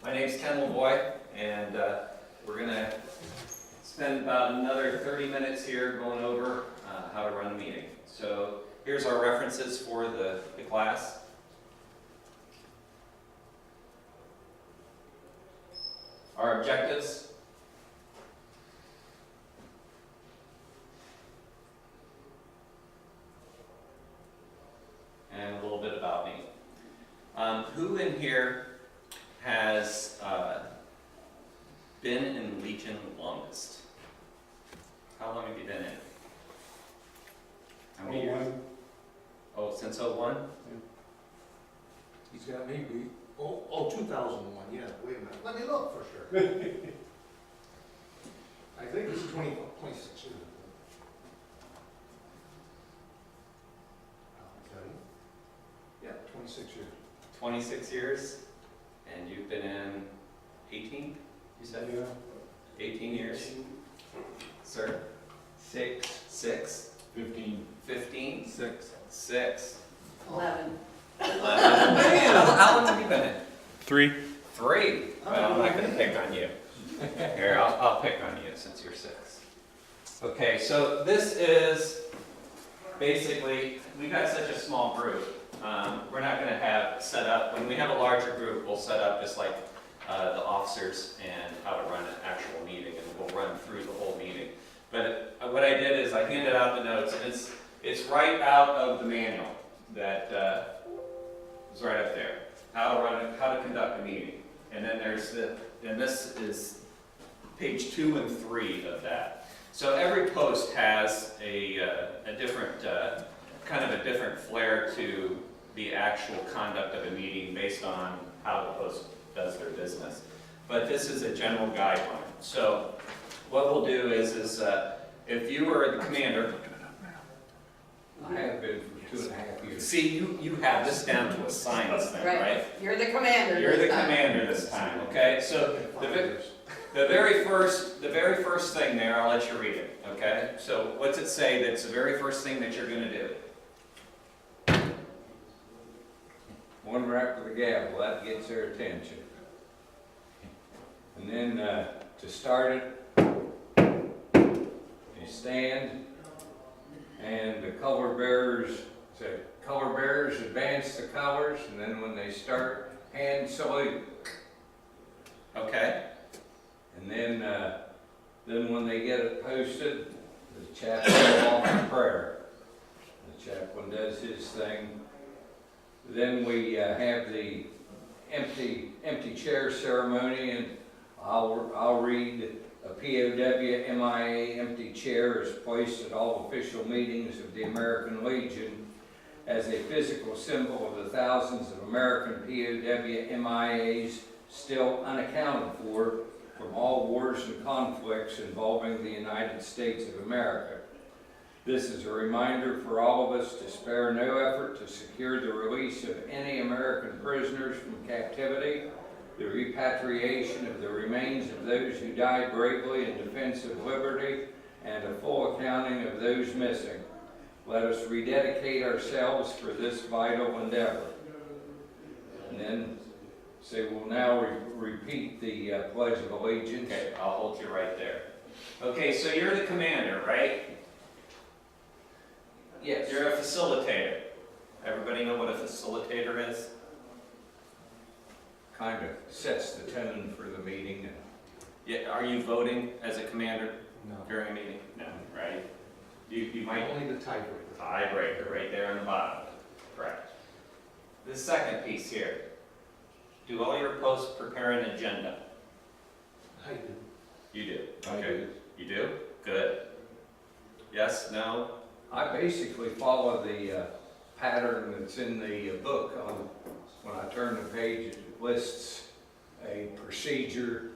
My name's Ken Lavoie, and we're going to spend about another 30 minutes here going over how to run a meeting. So here's our references for the class. Our objectives. And a little bit about me. Who in here has been in Legion longest? How long have you been in? How many years? Oh, since 01? He's got me beat. Oh, 2001, yeah, wait a minute, let me look for sure. I think it's 26 years. I'll tell you. Yeah, 26 years. 26 years, and you've been in 18, you said? Yeah. 18 years. Sir? 6. 15. 15? 6. 11. 11. How long have you been in? 3. 3. Well, I'm not going to pick on you. Here, I'll pick on you since you're 6. Okay, so this is basically, we've got such a small group. We're not going to have set up, when we have a larger group, we'll set up just like the officers and how to run an actual meeting, and we'll run through the whole meeting. But what I did is I handed out the notes, and it's right out of the manual that is right up there. How to conduct a meeting. And then and this is page 2 and 3 of that. So every post has a different, kind of a different flair to the actual conduct of a meeting based on how the post does their business. But this is a general guideline. So what we'll do is if you were the commander, I have been for 2.5 years. see, you have this down to a science thing, right? You're the commander. You're the this time. commander this time, okay? So the very first thing there, I'll let you read it, okay? So what's it say that's the very first thing that you're gonna do? One rap with a gavel, that gets their attention. And then to start it, you stand, and the color bearers advance the colors, and then when they start, hand salute. Okay? And then when they get it posted, the chaplain will offer prayer. The chaplain does his thing. Then we have the empty chair ceremony, and I'll read a POW MIA empty chair is placed at all official meetings of the American Legion as a physical symbol of the thousands of American POW MIAs still unaccounted for from all wars and conflicts involving the United States of America. This is a reminder for all of us to spare no effort to secure the release of any American prisoners from captivity, the repatriation of the remains of those who died bravely in defense of liberty, and a full accounting of those missing. Let us rededicate ourselves for this vital endeavor. And then, so we'll now repeat the Pledge of Allegiance. Okay, I'll hold you right there. Okay, so you're the commander, right? Yes. You're a facilitator. Everybody know what a facilitator is? Kind of sets the tone for the meeting. Yeah, are you voting as a commander No, during a meeting? No, right? You might. only the tiebreaker. Tiebreaker right there on the bottom. Correct. The second piece here. Do all your posts prepare an agenda? I do. You do. I Okay. do. You do? Good. Yes? No? I basically follow the pattern that's in the book. When I turn the page, it lists a procedure,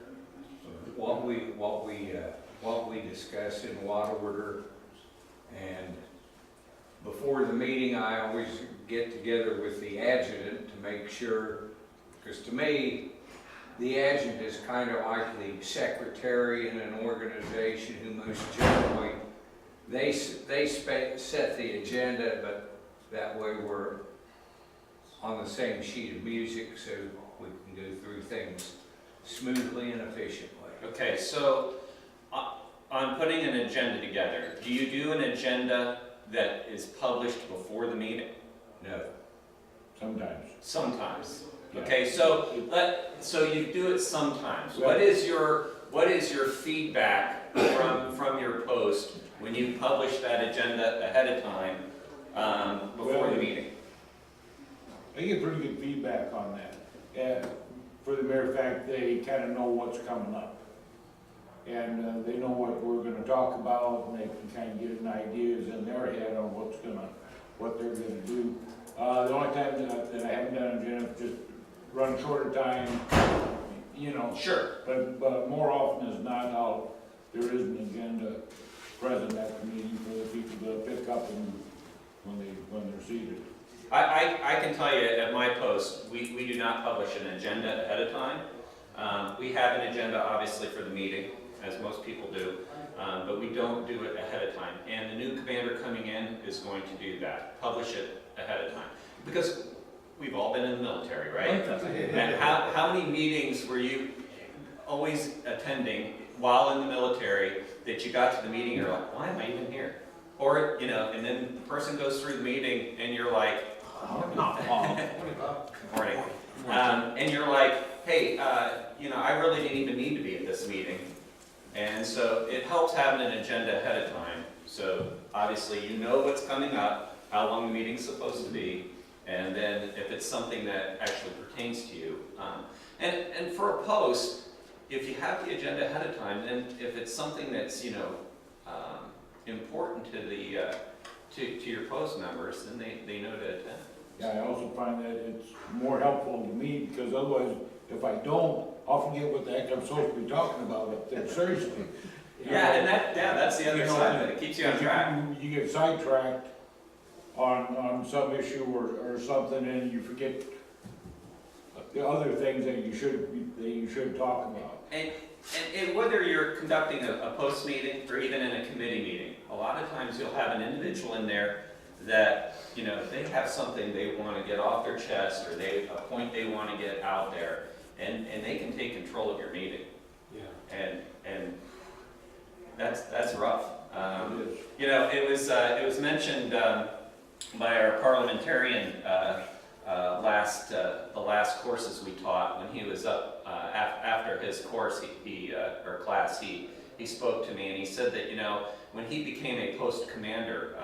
what we discuss in what order, and before the meeting, I always get together with the adjutant to make sure, because to me, the adjutant is kind of like the secretary in an organization who most generally, they set the agenda, but that way we're on the same sheet of music so we can go through things smoothly and efficiently. Okay, so on putting an agenda together, do you do an agenda that is published before the meeting? No. Sometimes. Sometimes. Yeah. Okay, so you do it sometimes. Yeah. What is your feedback from your post when you publish that agenda ahead of time, before the meeting? I get pretty good feedback on that. For the mere fact, they kind of know what's coming up. And they know what we're gonna talk about, and they can kind of get an ideas in their head on what they're gonna do. The only time that I haven't done an agenda, just run short of time, you know. Sure. But more often than not, there is an agenda present at the meeting for the people to pick up when they're seated. I can tell you at my post, we do not publish an agenda ahead of time. We have an agenda obviously for the meeting, as most people do, but we don't do it ahead of time. And the new commander coming in is going to do that, publish it ahead of time. Because we've all been in the military, right? And how many meetings were you always attending while in the military that you got to the meeting and you're like, why am I even here? Or, you know, and then the person goes through the meeting and you're like, good morning. And you're like, hey, you know, I really didn't even need to be at this meeting. And so it helps having an agenda ahead of time. So obviously you know what's coming up, how long the meeting's supposed to be, and then if it's something that actually pertains to you. And for a post, if you have the agenda ahead of time, then if it's something that's, you know, important to the to your post members, then they know to attend. Yeah, I also find that it's more helpful to me, because otherwise, if I don't, I'll forget what the heck I'm supposed to be talking about up there, seriously. Yeah, and that's the other You know, side of it. It keeps you on track. You get sidetracked on some issue or something, and you forget the other things that you should talk about. And whether you're conducting a post meeting or even in a committee meeting, a lot of times you'll have an individual in there that, you know, they have something they want to get off their chest, or a point they want to get out there, and they can take control of your meeting. Yeah. And that's rough. It is. You know, it was mentioned by our parliamentarian the last courses we taught when he was up after his course or class he spoke to me, and he said that, you know, when he became a post commander,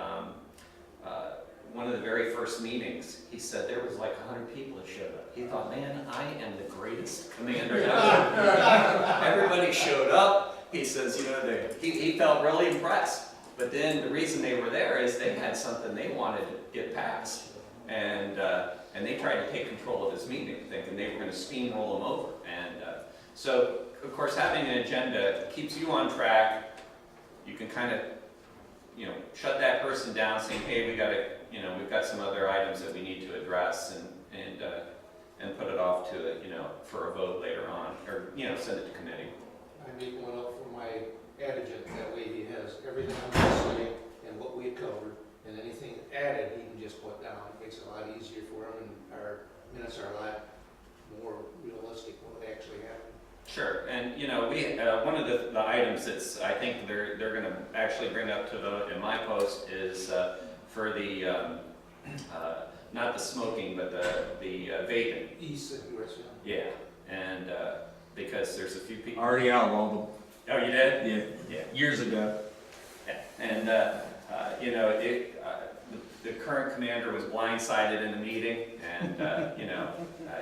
one of the very first meetings, he said there was like 100 people that showed up. He thought, man, I am the greatest commander ever. Everybody showed up. He says, you know, he felt really impressed. But then the reason they were there is they had something they wanted to get past. And they tried to take control of his meeting, thinking they were going to steamroll him over. And so, of course, having an agenda keeps you on track. You can kind of, you know, shut that person down, saying, hey, we've got some other items that we need to address, and put it off to, you know, for a vote later on, or, you know, send it to committee. I make one up for my ad agent, that way he has everything I'm gonna say and what we had covered, and anything added, he can just put down. It makes it a lot easier for him, and our minutes are a lot more realistic when it actually happened. Sure, and, you know, we, one of the items that's, I think they're gonna actually bring up to vote in my post is, for the, not the smoking, but the vaping. E-cigarettes, Yeah, and, because there's a few people. Already outlawed Oh, you did? them, Yeah. years ago. Yeah. And, you know, the current commander was blindsided in the meeting, and, you know,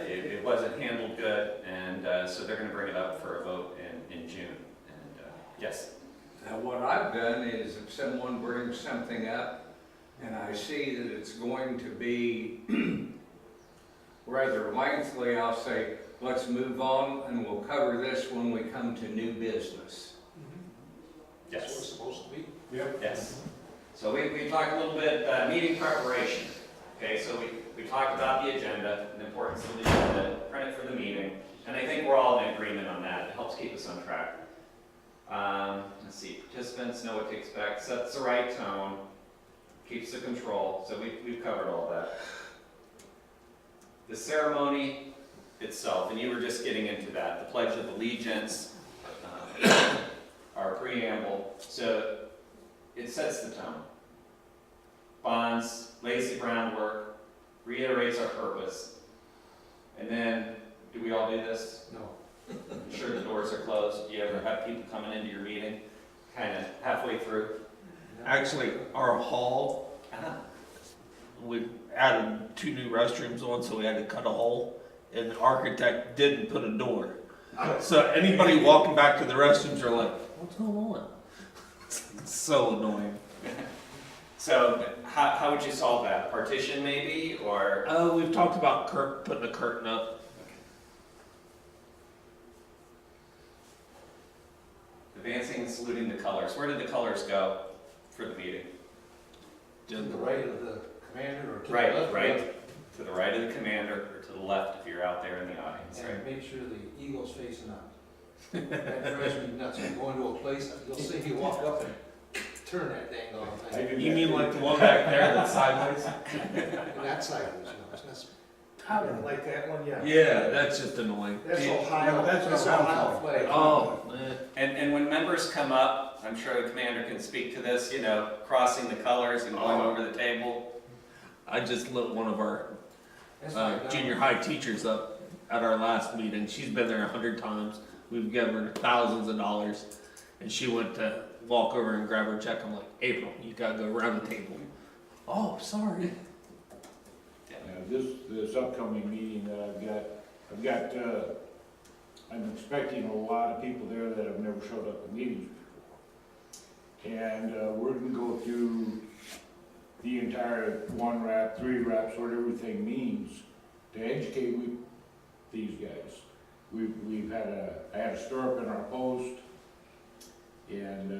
it wasn't handled good, and so they're gonna bring it up for a vote in June. And, yes? Now, what I've done is if someone brings something up and I see that it's going to be rather lengthy, I'll say, let's move on and we'll cover this when we come to new business. That's what it's Yes. supposed to be. Yes. So we talked a little bit, meeting preparation. Okay, so we talked about the agenda, the importance of the agenda, print it for the meeting, and I think we're all in agreement on that. It helps keep us on track. Let's see, participants know what to expect, sets the right tone, keeps the control, so we've covered all that. The ceremony, itself, and you were just getting into that, the Pledge of Allegiance, our preamble. So it sets the tone. Bonds, lays the groundwork, reiterates our purpose. And then, do we all do this? No. I'm sure the doors are closed. Do you ever have people coming into your meeting kind of halfway through? Actually, our hall, we added 2 new restrooms on, so we had to cut a hole, and the architect didn't put a door. So anybody walking back to the restrooms are like, what's going on? It's so annoying. So how would you solve that? Partition maybe, or? We've talked about putting a curtain up. Advancing and saluting the colors. Where did the colors go for the meeting? To the right of the commander or to the Right, left? right. To the right of the commander, or to the left if you're out there in the audience, right? And make sure the eagle's facing up. That drives me nuts. You go into a place, you'll see me walk up and turn that dang on I thing. do You that mean too. like the one back there that's sideways? And that's sideways, you know, it's not. Like that one, yeah. Yeah, that's just annoying. That's Yeah, Ohio, that's that's what I'm Ohio talking flag. Oh, man. And when members come up, I'm sure the commander can speak to this, you know, crossing the colors and going over the table. I just lit one of our That's like junior high teachers up at our last meeting. She's been there 100 times. We've given her thousands of dollars, and she went to walk over and grab her check. I'm like, April, you gotta go around the table. Oh, sorry. Yeah, this upcoming meeting that I've got, I'm expecting a lot of people there that have never showed up to meetings before. And we're gonna go through the entire 1 rap, 3 raps, what everything means to educate these guys. We've had I had a stir up in our post, and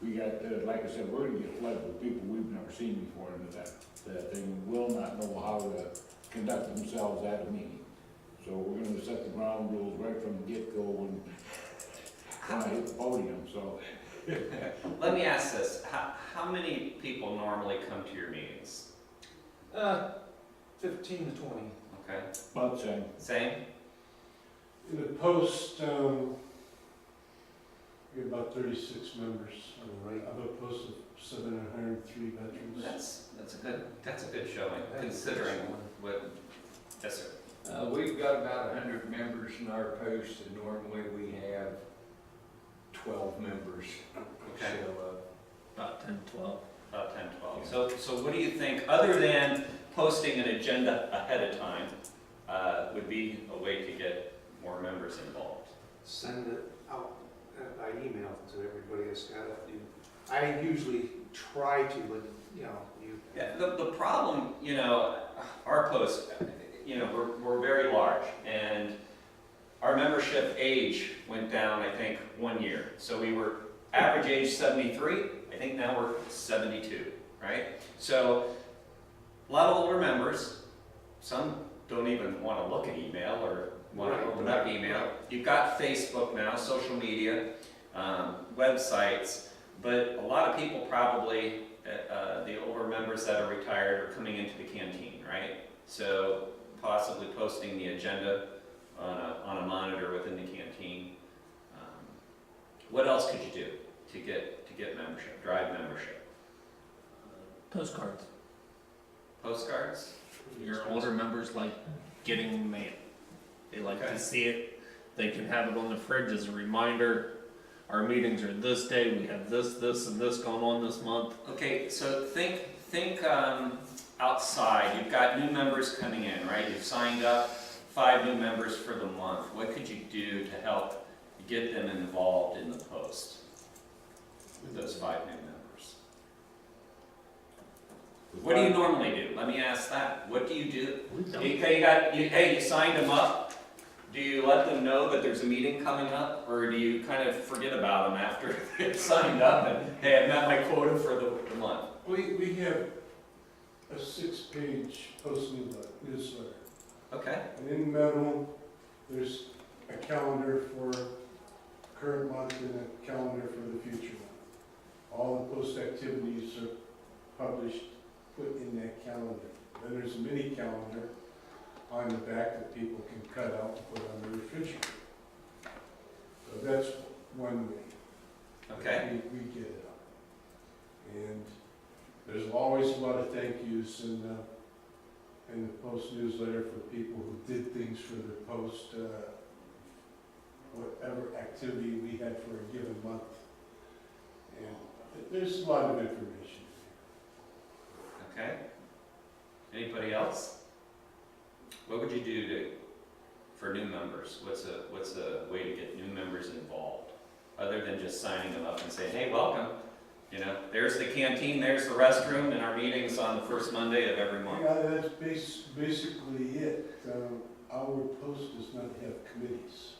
we got, like I said, we're gonna get flooded with people we've never seen before into that they will not know how to conduct themselves at a meeting. So we're gonna set the ground rules right from the get-go when I hit the podium, so. Let me ask this, how many people normally come to your meetings? 15 to 20. Okay, But saying, same? In the post, we have about 36 members. Right. Of a post of 703 veterans. That's a good showing, considering what, yes, sir. We've got about 100 members in our post, and normally we have 12 members Okay. show up. About 10, 12. About 10, 12. So what do you think, other than posting an agenda ahead of time, would be a way to get more members involved? Send it out by email to everybody that's got it. I usually try to, but, you know, Yeah, the problem, you know, our post, you know, we're very large, and our membership age went down, I think, 1 year. So we were average age 73, I think now we're 72, right? So a lot of older members, some don't even want to look at email or want to open up email. You've got Facebook now, social media, websites, but a lot of people probably, the older members that are retired are coming into the canteen, right? So possibly posting the agenda on a monitor within the canteen. What else could you do to get membership, drive membership? Postcards. Postcards? Your older members like getting mail. They like Okay. to see it. They can have it on the fridge as a reminder. Our meetings are this day. We have this, and this going on this month. Okay, so think outside. You've got new members coming in, right? You've signed up 5 new members for the month. What could you do to help get them involved in the post with those 5 new members? What do you normally do? Let me ask that. What do you do? You signed them up. Do you let them know that there's a meeting coming up, or do you kind of forget about them after they've signed up and, hey, I've met my quota for the month? We have a 6-page post newsletter. Okay. And in the middle, there's a calendar for current month and a calendar for the future month. All the post activities are published, put in that calendar. Then there's a mini calendar on the back that people can cut out and put on the refrigerator. So that's one way. Okay. We get it out. And there's always a lot of thank yous in the Post newsletter for people who did things for the Post, whatever activity we had for a given month. And there's a lot of information. Okay. Anybody else? What would you do for new members? What's a way to get new members involved? Other than just signing them up and saying, hey, welcome. You know, there's the canteen, there's the restroom, and our meeting's on the first Monday of every month. Yeah, that's basically it. Our Post does not have committees.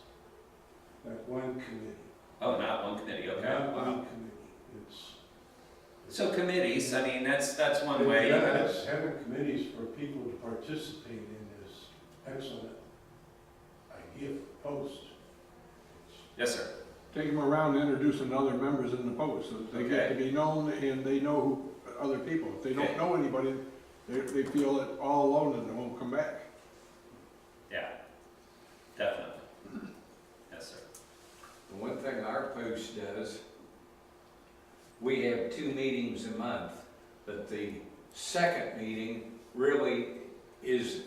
Not one committee. Oh, not one committee, okay. Not Wow. one committee. It's. So committees, I mean, that's one way. Yes, having committees for people to participate in is excellent idea for Post. Yes, sir. Take them around and introduce them to other members in the Post, so they get to be known and they know who other people. If they Okay. don't know anybody, they feel that all alone and they won't come back. Yeah, definitely. Yes, sir. The one thing our Post does, we have 2 meetings a month, but the second meeting really is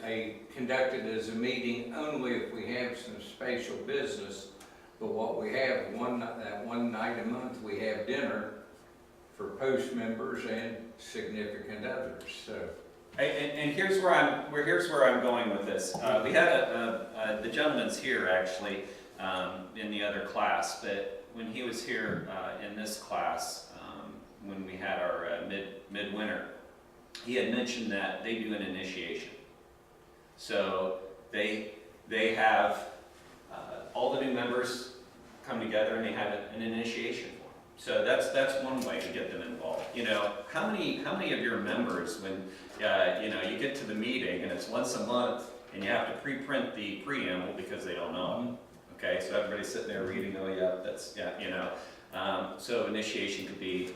conducted as a meeting only if we have some special business. But what we have, that one night a month, we have dinner for Post members and significant others, so. And here's where I'm going with this. We had the gentleman's here actually in the other class, but when he was here in this class, when we had our midwinter, he had mentioned that they do an initiation. So they have all the new members come together and they have an initiation for them. So that's one way to get them involved. You know, how many of your members, when you know, you get to the meeting and it's once a month and you have to pre-print the preamble because they don't know them. Okay, so everybody's sitting there reading, oh yeah, that's, yeah, you know. So initiation could be,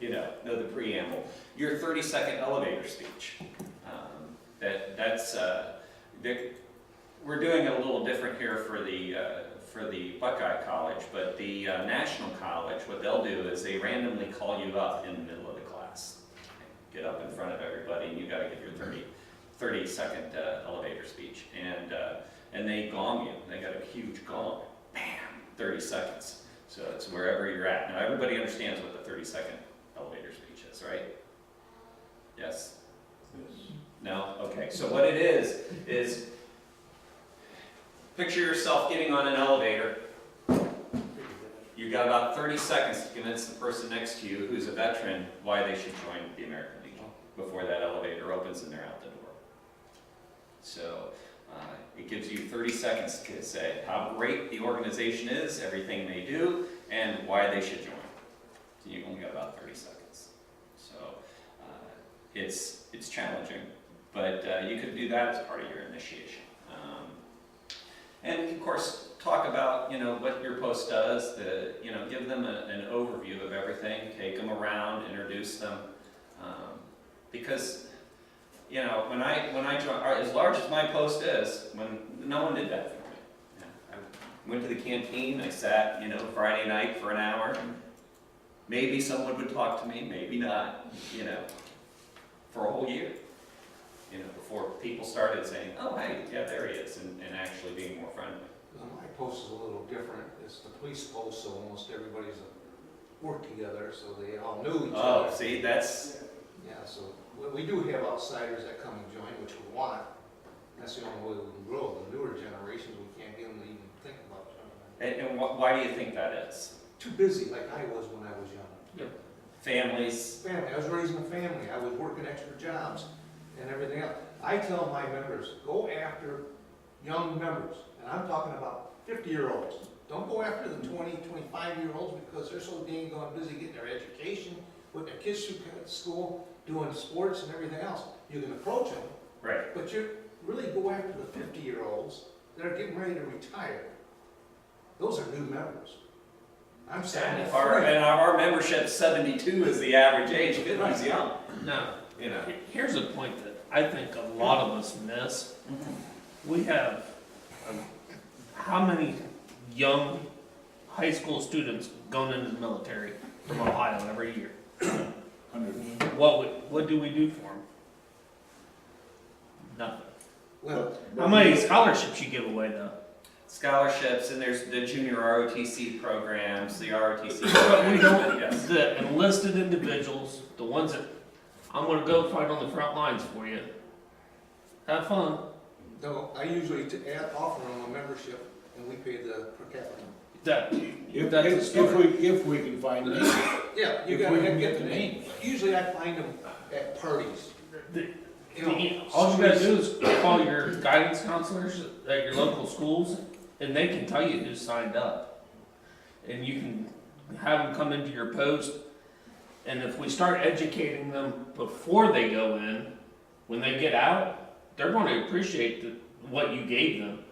you know the preamble. Your 30-second elevator speech. We're doing it a little different here for the Buckeye College, but the National College, what they'll do is they randomly call you up in the middle of the class. Get up in front of everybody and you gotta give your 30-second elevator speech. And they gong you. They got a huge gong. Bam! 30 seconds. So it's wherever you're at. Now everybody understands what the 30-second elevator speech is, right? Yes? Yes. No? Okay. So what it is picture yourself getting on an elevator. You've got about 30 seconds to convince the person next to you who's a veteran why they should join the American Legion before that elevator opens and they're out the door. So it gives you 30 seconds to say how great the organization is, everything they do, and why they should join. So you've only got about 30 seconds. So it's challenging, but you could do that as part of your initiation. And of course, talk about what your Post does. Give them an overview of everything. Take them around, introduce them, because when I joined, as large as my Post is, when no one did that for me. Yeah, I went to the canteen. I sat Friday night for an hour. Maybe someone would talk to me, maybe not. For a whole year. Before people started saying, oh, hey, yeah, there he is, and actually being more friendly. My Post is a little different. It's the police post, so almost everybody's worked together, so they all knew each other. Oh, see, that's, Yeah, so we do have outsiders that come and join, which we want. That's the only way we can grow. The newer generations, we can't get them to even think about joining. and why do you think that is? Too busy, like I was when I was young. Families, Family, I was raising a family. I was working extra jobs and everything else. I tell my members, go after young members, and I'm talking about 50-year-olds. Don't go after the 20, 25-year-olds because they're so dang gone busy getting their education, putting their kids through school, doing sports and everything else. You can approach them, right? but you really go after the 50-year-olds that are getting ready to retire. Those are new members. I'm saying Our membership 72 is the average age. Good one's young. Now, here's a point that I think a lot of us miss. we have, how many young high school students going into the military from Ohio every year? What do we do for them? Nothing. Well, How many scholarships you give away though? Scholarships, and there's the junior ROTC programs, the ROTC But we programs, don't, yes. the enlisted individuals, the ones that, I'm gonna go fight on the front lines for you. Have fun. no, I usually offer them a membership, and we pay the per capita. That, If that's a if we can find names. Yeah, you If gotta we can get get the the name. Usually I find them at parties. The- You know, all you gotta do is call your guidance counselors at your local schools, and they can tell you who signed up. And you can have them come into your post, and if we start educating them before they go in, when they get out, they're gonna appreciate what you gave them.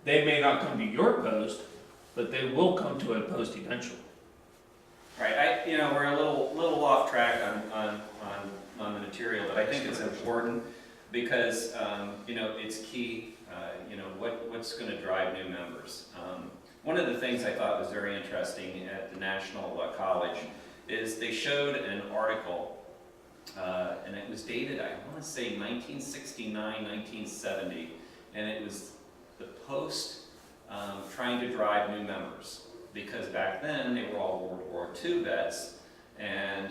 They may not come to your post, but they will come to a post eventually. Right, we're a little off track on the material, but I think it's important because, it's key, what's gonna drive new members. One of the things I thought was very interesting at the National College is they showed an article, and it was dated, I wanna say 1969, 1970, and it was the Post trying to drive new members. Because back then, they were all World War II vets, and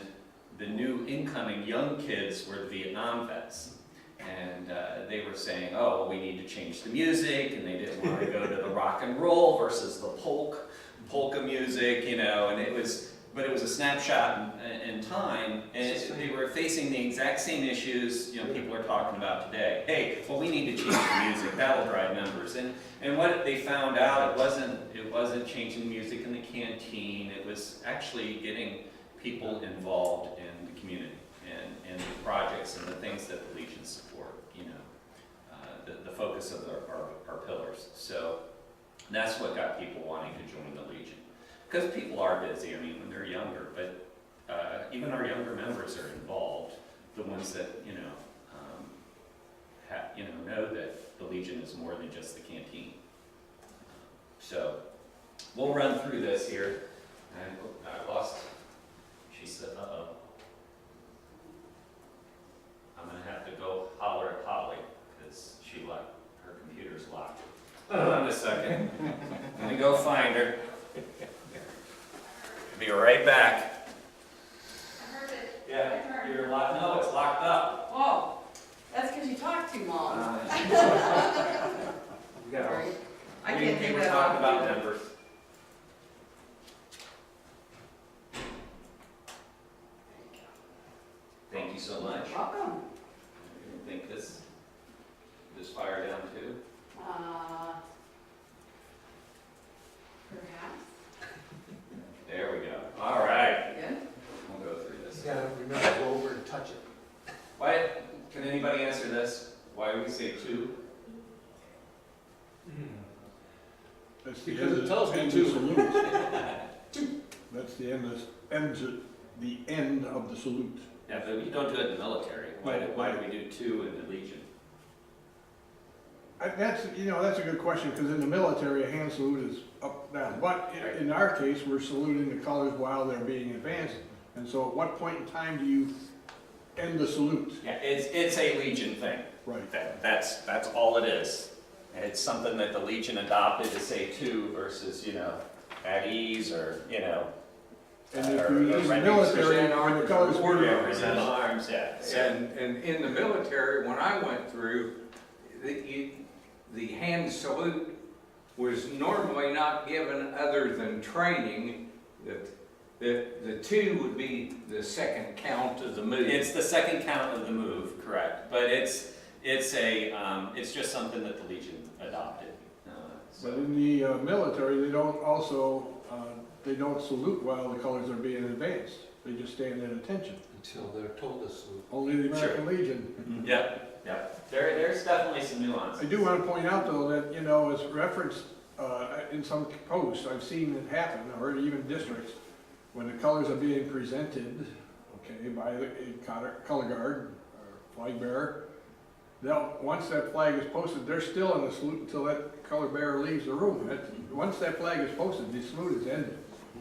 the new incoming young kids were the Vietnam vets. And they were saying, oh, well, we need to change the music, and they didn't want to go to the rock and roll versus the polka music, and it was a snapshot in time, and they were facing the exact same issues, people are talking about today. Hey, well, we need to change the music, that'll drive members. And what they found out, it wasn't changing the music in the canteen, it was actually getting people involved in the community and the projects and the things that the Legion support, the focus of our pillars. So that's what got people wanting to join the Legion. Because people are busy, when they're younger, but even our younger members are involved, the ones that, know that the Legion is more than just the canteen. So, we'll run through this here. And I lost, she said, uh-oh. I'm gonna have to go holler at Holly, because her computer's locked. Hold on a second. Let me go find her. Be right back. I heard it. Yeah, you're locked, no, it's locked up. Whoa, that's because you talk too long. We got Sorry. I we can't do were that. talking about members. Thank you so much. Welcome. I think this fire down too. Perhaps. There we go. All right. Good. We'll go through this. You gotta remember to go over and touch it. Why, can anybody answer this? Why do we say two? That's the Because end it of- tells me end to. of salute. That's the end of the salute. Yeah, but you don't do it in the military. Why do we do two in the Legion? That's a good question, because in the military, a hand salute is up, down. But in our case, we're saluting the colors while they're being advanced. And so at what point in time do you end the salute? Yeah, it's a Legion thing. Right. That's all it is. And it's something that the Legion adopted to say two versus, at ease or, And if you're in the military, when the colors present arms, yeah. And in the military, when I went through, the hand salute was normally not given other than training. The two would be the second count of the move. It's the second count of the move, correct? But it's just something that the Legion adopted. But in the military, they don't salute while the colors are being advanced. They just stand at attention. Until they're told to salute. Only the American Legion. Yep. There's definitely some nuance. I do want to point out, though, that, as referenced in some posts, I've seen it happen, or even districts, when the colors are being presented, by a color guard or flag bearer, once that flag is posted, they're still in the salute until that color bearer leaves the room. Once that flag is posted, the salute is ended.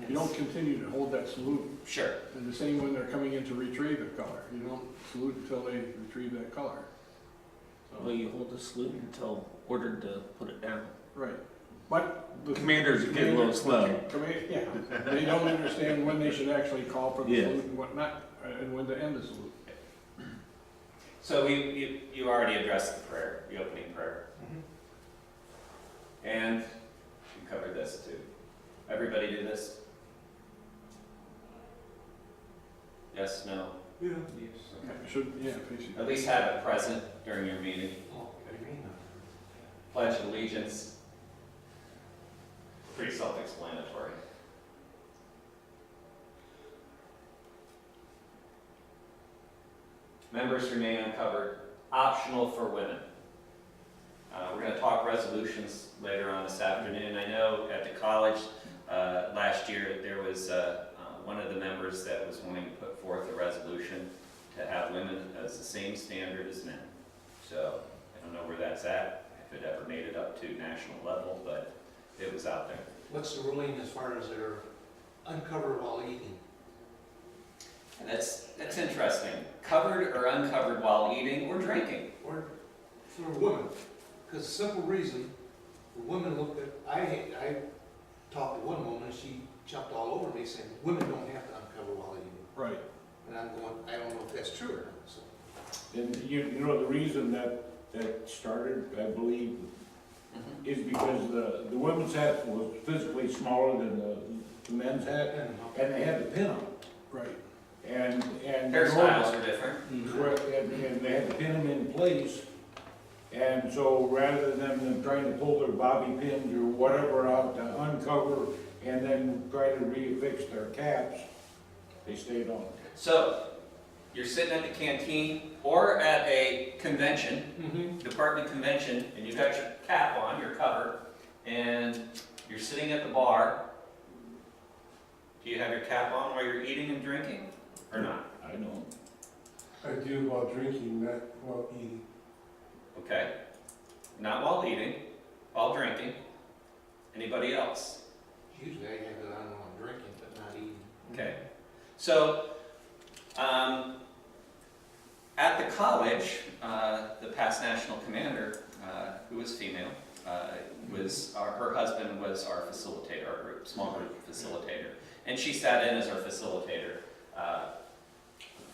You don't continue to hold that salute. Sure. And the same when they're coming in to retrieve the color. You don't salute until they retrieve that color. Well, you hold the salute until ordered to put it down. Right. But the Commanders get a little slow. Yeah, they don't understand when they should actually call for the Yeah. salute and whatnot, and when to end the salute. So you already addressed the prayer, the opening prayer. And you covered this too. Everybody do this? Yes, no? Yeah. Okay. Should, yeah, facing. At least have it present during your meeting. Oh, okay. Pledge allegiance. Pretty self-explanatory. Members remain uncovered, optional for women. We're going to talk resolutions later on this afternoon. I know at the college last year there was one of the members that was wanting to put forth a resolution to have women as the same standard as men. So I don't know where that's at, if it ever made it up to national level, but it was out there. What's the ruling as far as they're uncovered while eating? And that's interesting. Covered or uncovered while eating or drinking? Or for women? Because the simple reason, the women looked at, I talked to one woman, she jumped all over me saying, women don't have to uncover while eating. Right. And I'm going, I don't know if that's true or not, so. And you know, the reason that started, I believe, is because the women's hat was physically smaller than the men's hat, and they had the pin on it. Right. And Hairstyles are different. Correct, and they had to pin them in place. And so rather than them trying to pull their bobby pins or whatever out to uncover and then try to re-affix their caps, they stayed on. So you're sitting at the canteen or at a convention, department convention, and you've got your cap on, your cover, and you're sitting at the bar. Do you have your cap on while you're eating and drinking or not? I know. I do while drinking, not while eating. Okay. Not while eating, while drinking. Anybody else? Usually I have it on while I'm drinking, but not eating. Okay. So, at the college, the past national commander, who was female, her husband was our facilitator, our group, small group facilitator. And she sat in as our facilitator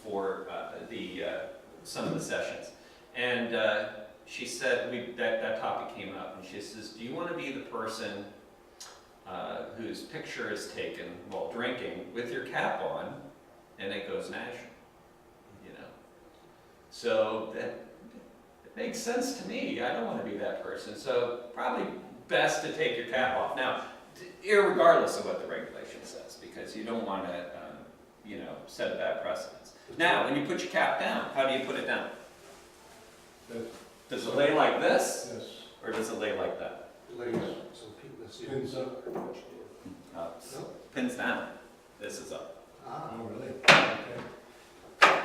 for some of the sessions. And she said, that topic came up, and she says, do you want to be the person whose picture is taken while drinking with your cap on, and it goes national? You know? So that makes sense to me. I don't want to be that person. So probably best to take your cap off. Now, irregardless of what the regulation says, because you don't want to, set a bad precedence. Now, when you put your cap down, how do you put it down? Does it lay like this, Yes. or does it lay like that? Ladies, so people can see. Pins up. Up. No? Pins down. This is up. Ah, Oh, really? Okay.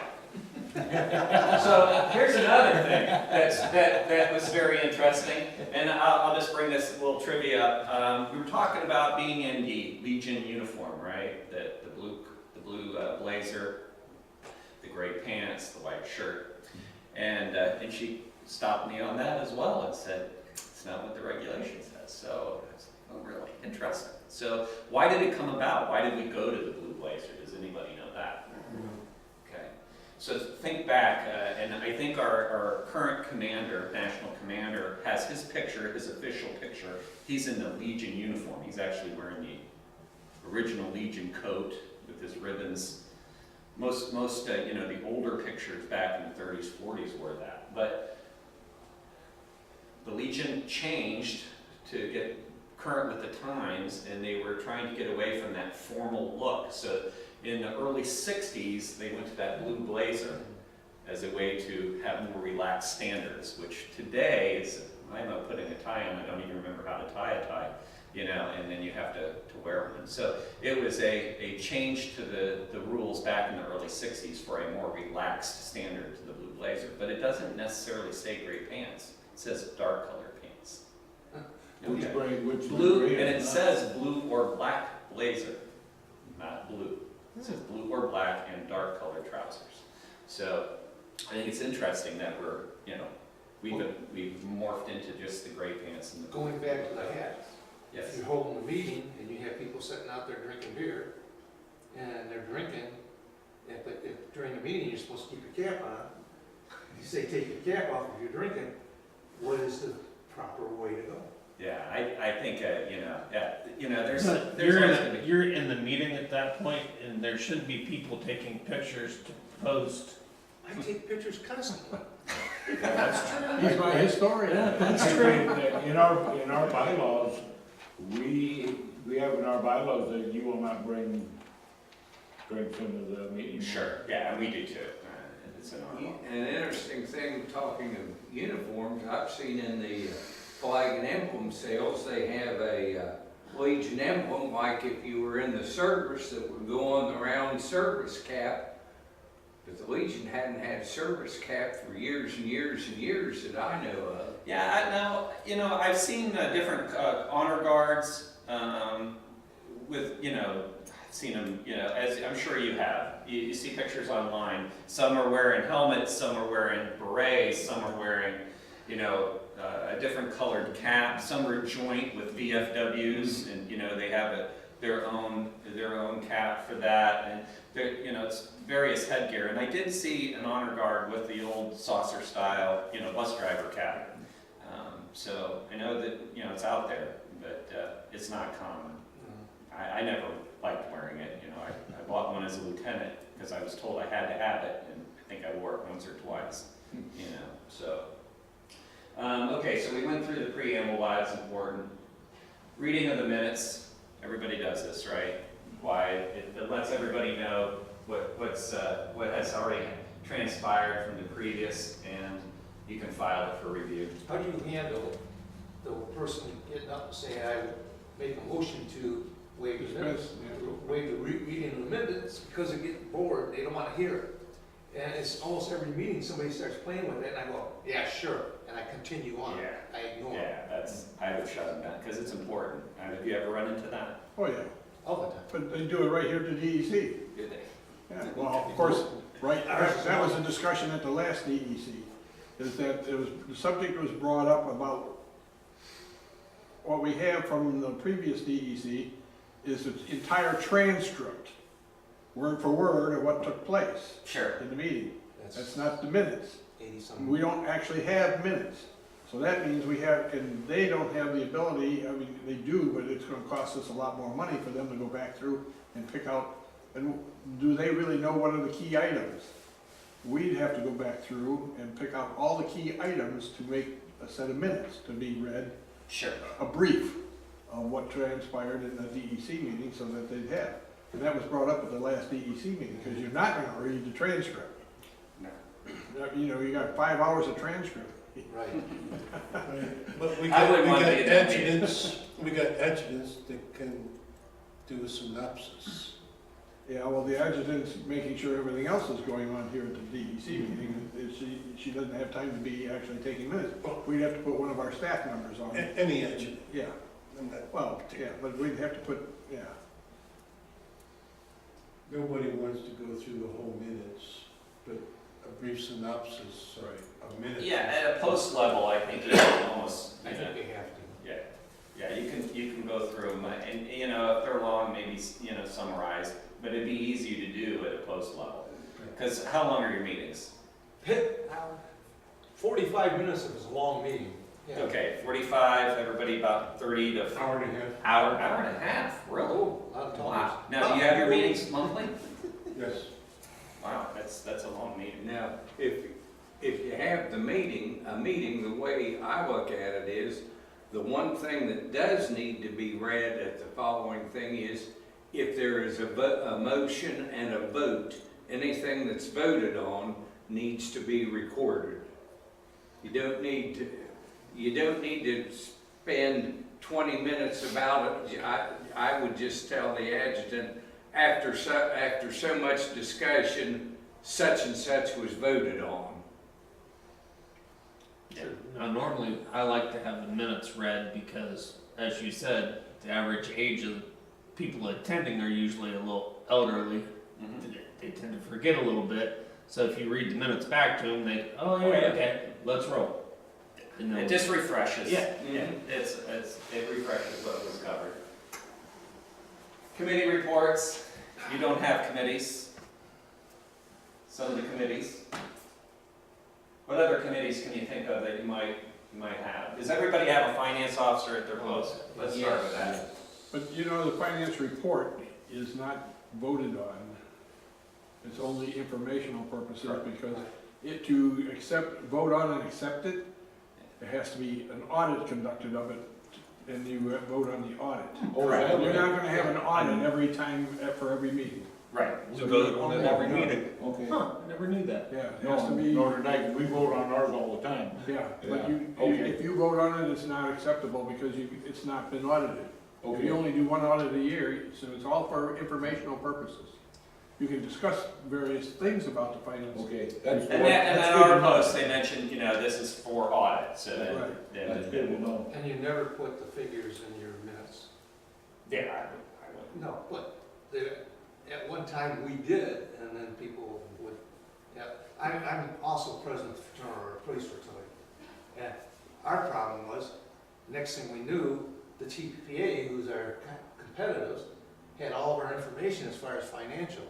So here's another thing that was very interesting, and I'll just bring this little trivia up. We were talking about being in the Legion uniform, right? The blue blazer, the gray pants, the white shirt, and she stopped me on that as well and said it's not what the regulation says. So it's really interesting. So why did it come about? Why did we go to the blue blazer? Does anybody know that? Okay. So think back, and I think our current commander, national commander, has his picture, his official picture. He's in the Legion uniform. He's actually wearing the original Legion coat with his ribbons. Most the older pictures back in the 30s, 40s wore that. But the Legion changed to get current with the times, and they were trying to get away from that formal look. So in the early 60s, they went to that blue blazer as a way to have more relaxed standards, which today is, I'm not putting a tie on, I don't even remember how to tie a tie, and then you have to wear one. So it was a change to the rules back in the early 60s for a more relaxed standard to the blue blazer. but it doesn't necessarily say gray pants. It says dark colored pants. Which Okay. brand, which? Blue, brand? and it says blue or black blazer, not blue. It says blue or black and dark colored trousers. So I think it's interesting that we're, we've morphed into just the gray pants and the. Going back to the hat, if Yes. you're holding a meeting and you have people sitting out there drinking beer, and they're drinking, but if during the meeting you're supposed to keep your cap on, you say take your cap off if you're drinking, what is the proper way to go? Yeah, I think, there's You're always gonna be. you're in the meeting at that point, and there shouldn't be people taking pictures to post. I take pictures constantly. That's true. He's my historian. That's I true. think that in our bylaws, we have in our bylaws that you will not bring drinks into the meeting. Sure, yeah, and we do too. It's in our law. An interesting thing, talking of uniforms, I've seen in the flag and emblem sales, they have a Legion emblem, like if you were in the service, that would go on the round service cap. But the Legion hadn't had service cap for years and years and years that I know of. Yeah, I've seen different honor guards with, I've seen them, as I'm sure you have. You see pictures online. Some are wearing helmets, some are wearing berets, some are wearing, a different colored cap. Some are joint with VFWs, and they have their own cap for that, and it's various headgear. And I did see an honor guard with the old saucer style, bus driver cap. So I know that it's out there, but it's not common. I never liked wearing it. I bought one as a lieutenant because I was told I had to have it, and I think I wore it once or twice. So. Okay, so we went through the preamble, why it's important. Reading of the minutes, everybody does this, right? Why, it lets everybody know what has already transpired from the previous, and you can file it for review. How do you handle the person getting up and saying, I make a motion to waive the minutes, waive the reading of the minutes, because they're getting bored, they don't want to hear it. And it's almost every meeting, somebody starts playing with it, and I go, yeah, sure, and I continue on. Yeah. I ignore it. Yeah, I would shut them down, because it's important. Have you ever run into that? Oh, yeah, All the time. but they do it right here to DEC. Do they? Yeah, well, of course, right, that was a discussion at the last DEC, is that the subject was brought up about what we have from the previous DEC is the entire transcript, word for word, of what took place Sure. in the meeting. That's That's not the minutes. 80-something. We don't actually have minutes. So that means we have, and they don't have the ability, I mean, they do, but it's gonna cost us a lot more money for them to go back through and pick out, and do they really know what are the key items? We'd have to go back through and pick out all the key items to make a set of minutes to be read, Sure. a brief of what transpired in the DEC meeting so that they'd have. And that was brought up at the last DEC meeting, because you're not gonna read the transcript. No. You got 5 hours of transcript. Right. But we I got, wouldn't we want got to be in that meeting. adjutants that can do a synopsis. Yeah, well, the adjutant's making sure everything else is going on here at the DEC meeting. She doesn't have time to be actually taking minutes. We'd have to put one of our staff members on. Any adjutant. Yeah, I'm not- well, yeah, but we'd have to put, yeah. Nobody wants to go through the whole minutes, but a brief synopsis of minutes. Yeah, at a post level, I think you can almost, I think they have to. yeah, you can go through them, and, if they're long, maybe, summarize, but it'd be easy to do at a post level. Because how long are your meetings? 45 minutes if it's a long meeting. Yeah. Okay, 45, everybody about 30 to Hour and a half. hour and a half, really? Oh, a lot of times. Wow. Now, do you have your meetings monthly? Yes. Wow, that's a long meeting. Now, if you have a meeting, the way I look at it is, the one thing that does need to be read at the following thing is, if there is a motion and a vote, anything that's voted on needs to be recorded. You don't need to spend 20 minutes about it. I would just tell the adjutant, after so much discussion, such and such was voted on. Now, normally, I like to have the minutes read because, as you said, the average age of the people attending are usually a little elderly. Mhm. They tend to forget a little bit, so if you read the minutes back to them, they, oh yeah, okay, let's roll. And It they'll- just refreshes. Yeah. Yeah, it refreshes what was covered. Committee reports, you don't have committees. Some of the committees. What other committees can you think of that you might have? Does everybody have a finance officer at their post? Let's start with that. But you know, the finance report is not voted on. It's only informational purposes because vote on and accept it, there has to be an audit conducted of it and you vote on the audit. Correct. You're not gonna have an audit every time, for every meeting. Right. We vote on it every meeting. Okay. Huh, I never knew that. Yeah, it No, has to be, nor did I, we vote on ours all the time. yeah, but Yeah, okay. if you vote on it, it's not acceptable because it's not been audited. Okay. You only do one audit a year, so it's all for informational purposes. You can discuss various things about the finance. Okay, that's. And then our post, they mentioned, this is for audit, so that. Right. That's good to know. And you never put the figures in your minutes. Yeah, I would. No, but at one time we did, and then people would, yeah. I'm also president of the fraternity, or police fraternity. And our problem was, next thing we knew, the TPA, who's our competitors, had all of our information as far as financial.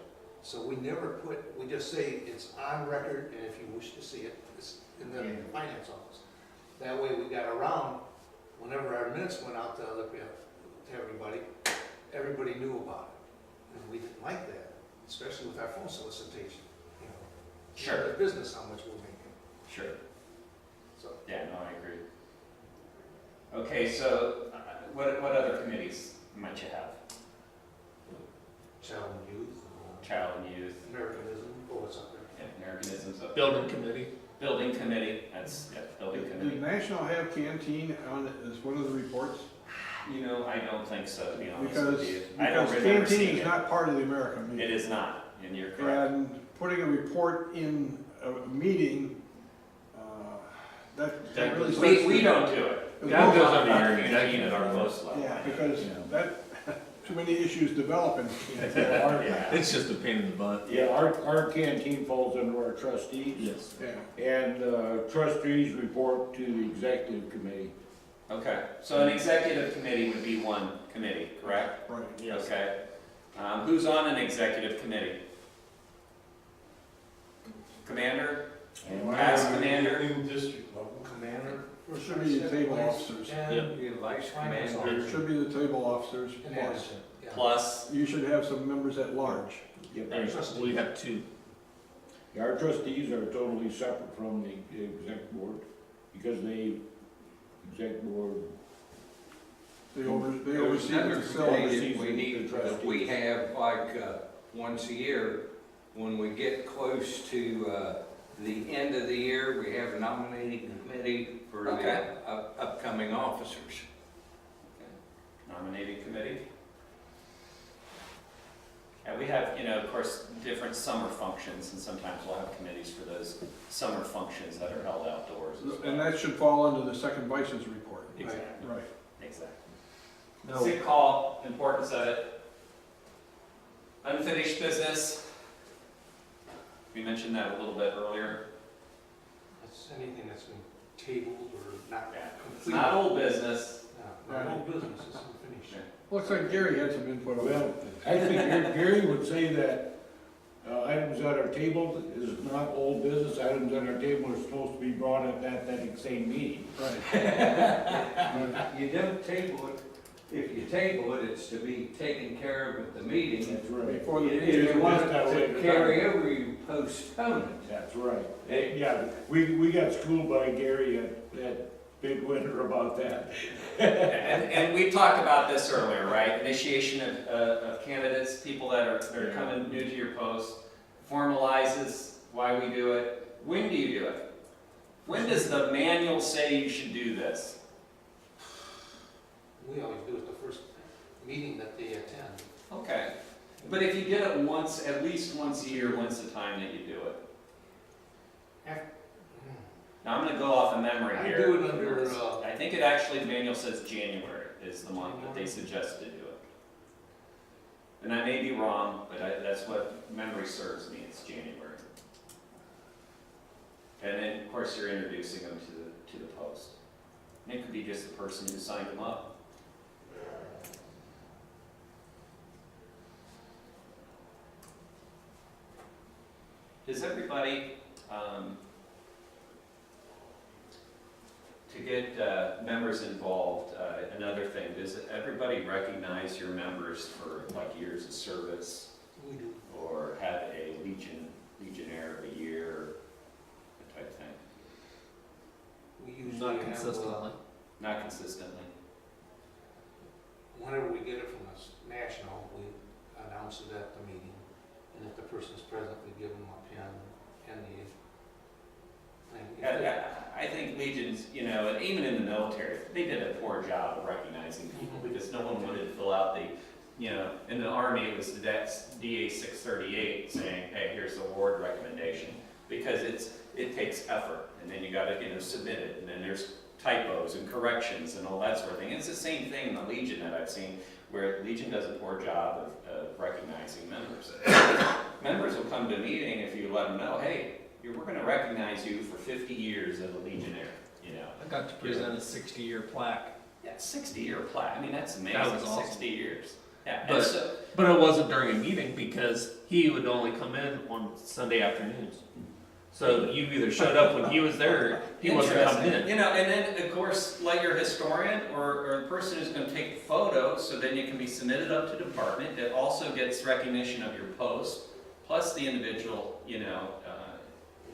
So we never we just say it's on record, and if you wish to see it, it's in the finance office. That way we got around, whenever our minutes went out to everybody knew about it. And we didn't like that, especially with our phone solicitation, Sure. The business, how much we're making, Sure. so. Yeah, no, I agree. Okay, so what other committees might you have? Child and youth, Child and youth, Americanism, what's up there? yeah, Americanism's up. Building committee. Building committee, that's, yeah, building Does committee. National have canteen on it as one of the reports? I don't think so, to be honest Because, with you. I don't because remember canteen seeing is it. not part of the American meeting. It is not, and you're correct. And putting a report in a meeting, that really starts. We don't do it. That goes under Not your communicating at our post level. Yeah, because that, too many issues develop in canteen. Yeah. It's just a pain in the butt. Yeah, our canteen falls under our trustees. Yes. Yeah. And trustees report to the executive committee. Okay, so an executive committee would be one committee, correct? Right. Yes. Okay. Who's on an executive committee? Commander? Past commander? In district level. Commander. Or should be the table officers. You'd be vice Finance commander. It should be the table officers And plus. adjutant, yeah. Plus, You should have some members at large. And we have two. Our trustees are totally separate from the exec board because exec board. They oversee There's the another facility. committee that we need, that we have like, once a year, when we get close to, the end of the year, we have a nominating committee for the Okay. upcoming officers. nominating committee. And we have, of course, different summer functions, and sometimes we'll have committees for those summer functions that are held outdoors as well. And that should fall under the second vice's report. Exactly, Right. exactly. No. Sick call, importance of it. Unfinished business. We mentioned that a little bit earlier. It's anything that's been tabled or not Yeah. It's completed. not old business. No, no business, it's unfinished. Looks like Gary had some input on Well, that. I think Gary would say that items that are tabled is not old business. Items that are tabled are supposed to be brought at that same meeting. Right. You don't table it, if you table it, it's to be taken care of at the meeting. That's right. Before the If meeting. you want that way to to carry over, you postpone it. That's right. Yeah, we got schooled by Gary at Big Winter about that. And we talked about this earlier, right? Initiation of candidates, people that are coming new to your post, formalizes why we do it. When do you do it? When does the manual say you should do this? We always do it the first meeting that they attend. Okay. But if you did it once, at least once a year, when's the time that you do it? Now, I'm gonna go off an of memory I here. do it under, I think it actually, the manual says January is the month that they suggest to do it. And I may be wrong, but that's what memory serves me, it's January. And then, of course, you're introducing them to the post. And it could be just the person who signed them up. Does everybody, to get members involved, another thing, does everybody recognize your members for like years of service? we do. Or have a Legionnaire of the Year, that type of thing? We usually Not have, consistently. Not consistently. whenever we get it from us national, we announce it at the meeting. And if the person's present, we give them a pin and the thing. If they- I think Legions, you know, and even in the military, they did a poor job of recognizing people because no one wanted to fill out the, you know, in the Army it was the DA 638 saying, hey, here's the award recommendation. Because it takes effort, and then you gotta, you know, submit it, and then there's typos and corrections and all that sort of thing. It's the same thing in the Legion that I've seen, where Legion does a poor job of recognizing members. Members will come to a meeting if you let them know, hey, we're gonna recognize you for 50 years as a Legionnaire, you know. I got to present a 60-year plaque. Yeah, 60-year plaque, I mean, that's amazing, That was awesome. 60 years. Yeah, and But- so, But it wasn't during a meeting because he would only come in on Sunday afternoons. So you either showed up when he was there, or he wasn't coming interesting. in. You know, and then, of course, like your historian or the person who's gonna take the photos, so then you can be submitted up to department. It also gets recognition of your post, plus the individual, you know,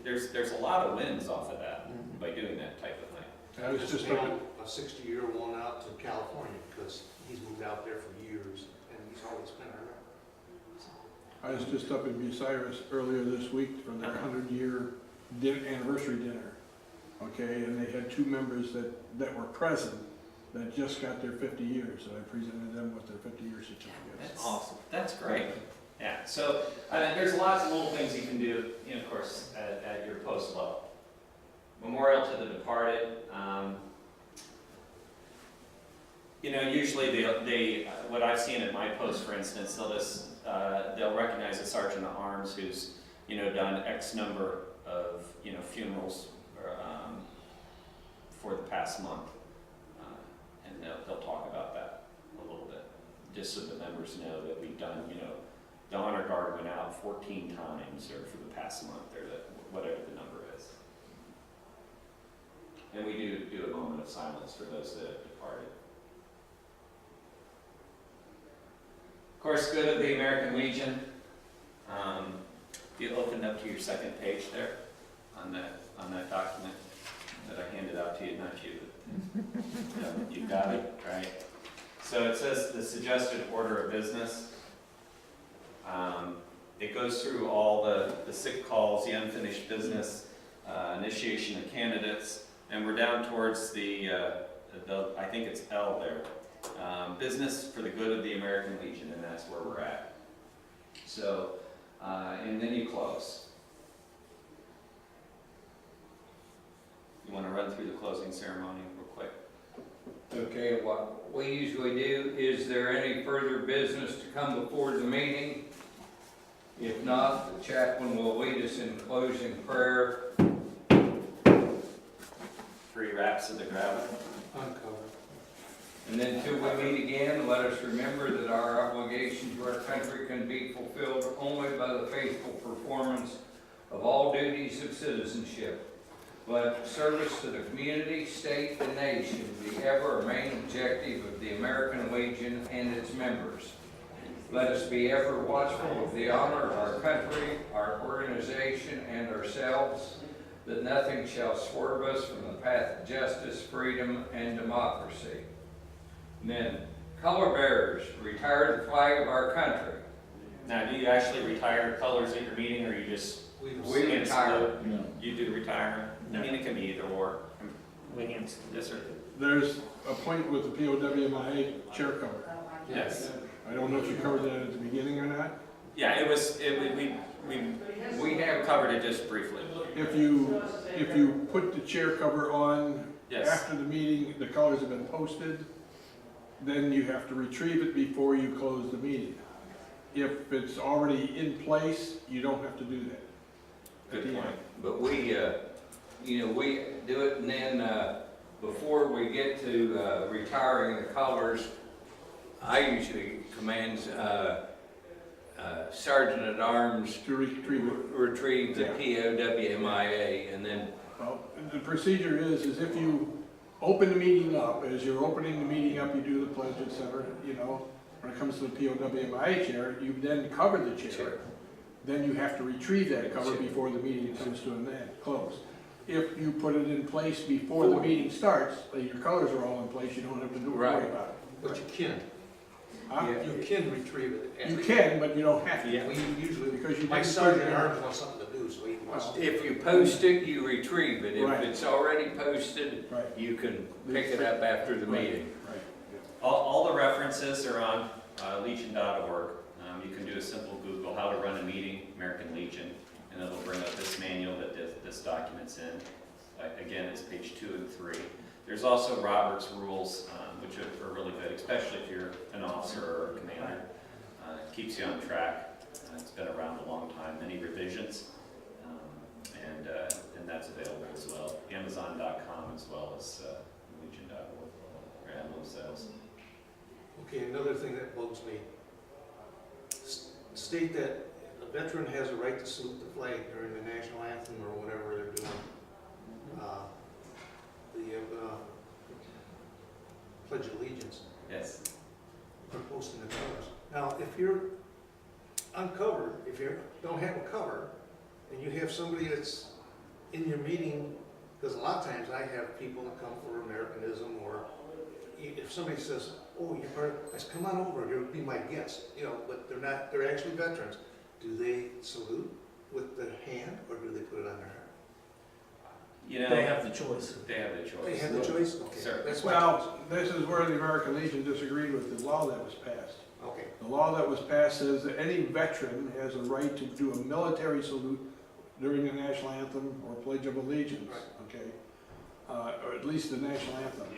there's a lot of wins off of that by doing that type of thing. I was just mailed looking, a 60-year one out to California because he's moved out there for years and he's always been our I was just up in Bucyrus earlier this week for their 100-year anniversary dinner. Okay, and they had two members that were present that just got their 50 years, and I presented them with their 50-year certificates. That's Awesome. That's great. Yeah, so there's lots of little things you can do, you know, of course, at your post level. Memorial to the departed. You know, usually they what I've seen at my post, for instance, they'll recognize a sergeant at arms who's, you know, done X number of, you know, funerals for the past month, and they'll talk about that a little bit, just so the members know that we've done, you know, the honor guard went out 14 times or for the past month or whatever the number is. And we do a moment of silence for those that have departed. Of course, good of the American Legion. You opened up to your second page there on that document that I handed out to you, not you, but you got it, right? So it says the suggested order of business. It goes through all the sick calls, the unfinished business, initiation of candidates, and we're down towards the I think it's L there. Business for the good of the American Legion, and that's where we're at. So, and then you close. You want to run through the closing ceremony real quick? Okay, what we usually do, is there any further business to come before the meeting? If not, the chaplain will lead us in closing prayer. 3 wraps of the gravel. uncovered. And then till we meet again, let us remember that our obligation to our country can be fulfilled only by the faithful performance of all duties of citizenship. Let service to the community, state, and nation be ever a main objective of the American Legion and its members. Let us be ever watchful of the honor of our country, our organization, and ourselves, that nothing shall swerve us from the path of justice, freedom, and democracy. And then, color bearers, retire the flag of our country. Now, do you actually retire colors at your meeting, or you just We We hand retire. salute? You do retire? I mean, it can be either or. We hand Yes, sir. There's a point with the POWMIA chair cover. Yes. I don't know if you covered that at the beginning or not. Yeah, we We have Covered it just briefly. If you put the chair cover on Yes. after the meeting, the colors have been posted, then you have to retrieve it before you close the meeting. If it's already in place, you don't have to do that. Good point. But we, we do it, and then, before we get to, retiring the colors, I usually command, Sergeant at Arms To retrieve it. retrieve the POWMIA, and then, Well, the procedure is if you open the meeting up, as you're opening the meeting up, you do the pledge, et cetera, when it comes to the POWMIA chair, you then cover the chair. Then you have to retrieve that cover before the meeting comes to an end, close. If you put it in place before the meeting starts, your colors are all in place, you don't have to worry Right. about it. But you can, Huh? Yeah. you can retrieve it. You can, but you don't have to. Yeah. We usually, Because you my didn't sergeant put it at in. arms wants something to do, so he wants to. if you post it, you retrieve it. If Right. it's already posted, Right, you can pick it up after the meeting. right. All the references are on legion.org. You can do a simple Google, how to run a meeting, American Legion, and it'll bring up this manual that this document's in. Again, it's page 2 and 3. There's also Robert's rules, which are really good, especially if you're an officer or a commander. It keeps you on track. It's been around a long time, many revisions, and that's available as well. Amazon.com as well as legion.org or Adlo sales. Okay, another thing that bugs me. State that a veteran has a right to salute the flag during the national anthem or whatever they're doing. The Pledge of Allegiance, Yes. for posting the colors. Now, if you're uncovered, if you don't have a cover, and you have somebody that's in your meeting, because a lot of times I have people that come for Americanism, or if somebody says, oh, you're part of, I said, come on over, you'll be my guest, but they're not, they're actually veterans. Do they salute with the hand, or do they put it on their heart? They have the choice. They have the choice. They have the choice? Okay, Sir. that's my Well, this is where the American Legion disagreed with the law that was passed. Okay, The law that was passed says that any veteran has a right to do a military salute during the national anthem or Pledge of Allegiance, okay? Or at least the national anthem.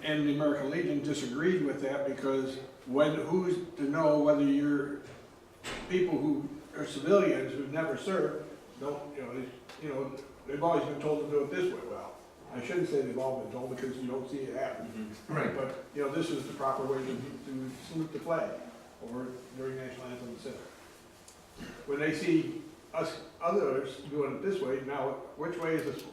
And the American Legion disagreed with that because who's to know whether you're people who are civilians who've never served, don't, they've always been told to do it this way. Well, I shouldn't say they've all been told because you don't see it happen. right. But, this is the proper way to salute the flag or during national anthem, etc. When they see us others doing it this way, now, which way is this?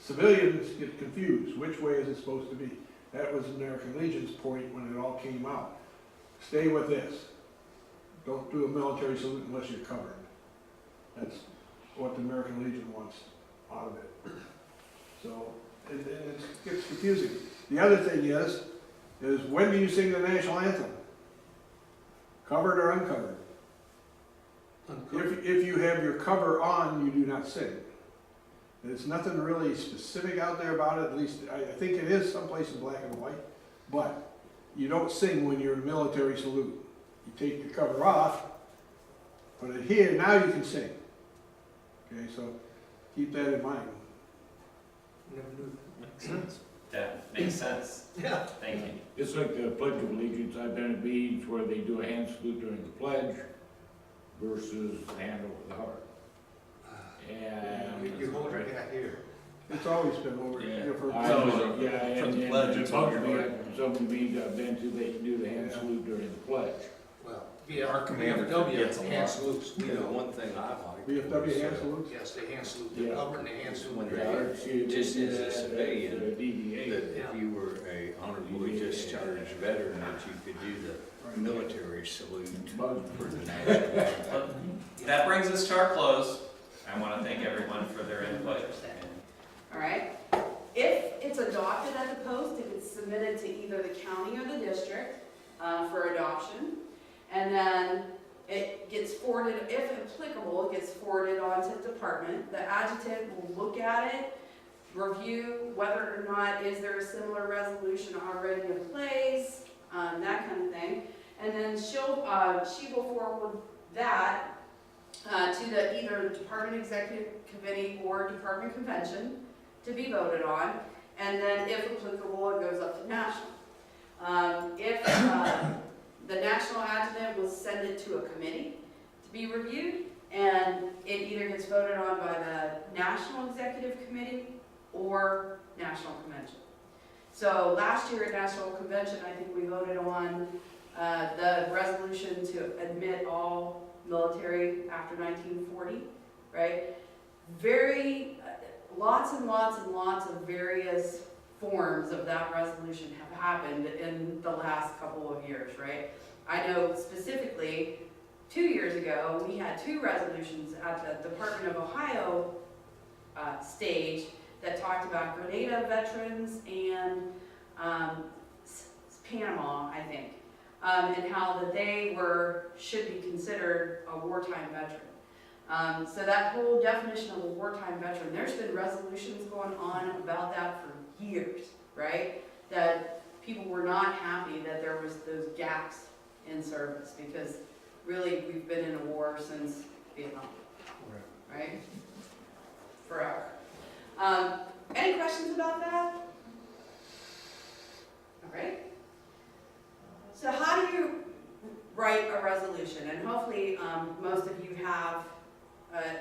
Civilians get confused. Which way is it supposed to be? That was American Legion's point when it all came out. Stay with this. Don't do a military salute unless you're covered. That's what the American Legion wants out of it. So, it gets confusing. The other thing is when do you sing the national anthem? Covered or uncovered? Uncovered. If you have your cover on, you do not sing. There's nothing really specific out there about it, at least I think it is someplace in black and white, but you don't sing when you're in a military salute. You take your cover off, but here, now you can sing. Okay, so keep that in mind. Never knew. Makes sense. That makes sense. Yeah. Thank you. It's like the Pledge of Allegiance. I've been at meetings where they do a hand salute during the pledge versus the hand over the heart. And You hold your hat here. It's always been over, Yeah. for I So, know, yeah, from the and pledge, it it's bugs over. me, some of the meetings I've been to, they do the hand salute during the pledge. Well, Our commander VFW gets a hand lot. salutes, we know. One thing I like. VFW hand salutes. Yes, they hand salute, they're Yeah. covered and they hand salute. When their they- hand. Just as a civilian, The DDA. That if you were a honorably discharged veteran, that you could do the military salute for the national anthem. That brings us to our close. I want to thank everyone for their input. All right? If it's adopted at the post, if it's submitted to either the county or the district for adoption, and then it gets forwarded, if applicable, it gets forwarded on to the department. The adjutant will look at it, review whether or not is there a similar resolution already in place, that kind of thing. And then she will forward that to the either Department Executive Committee or Department Convention to be voted on, and then if applicable, it goes up to national. If the national adjutant will send it to a committee to be reviewed, and it either gets voted on by the National Executive Committee or National Convention. So last year at National Convention, I think we voted on the resolution to admit all military after 1940, right? Lots and lots and lots of various forms of that resolution have happened in the last couple of years, right? I know specifically 2 years ago, we had 2 resolutions at the Department of Ohio stage that talked about Grenada veterans and Panama, I think, and how that they should be considered a wartime veteran. So that whole definition of a wartime veteran, there's been resolutions going on about that for years, right? That people were not happy that there was those gaps in service, because really we've been in a war since Vietnam, right? Forever. Any questions about that? All right. So how do you write a resolution? And hopefully most of you have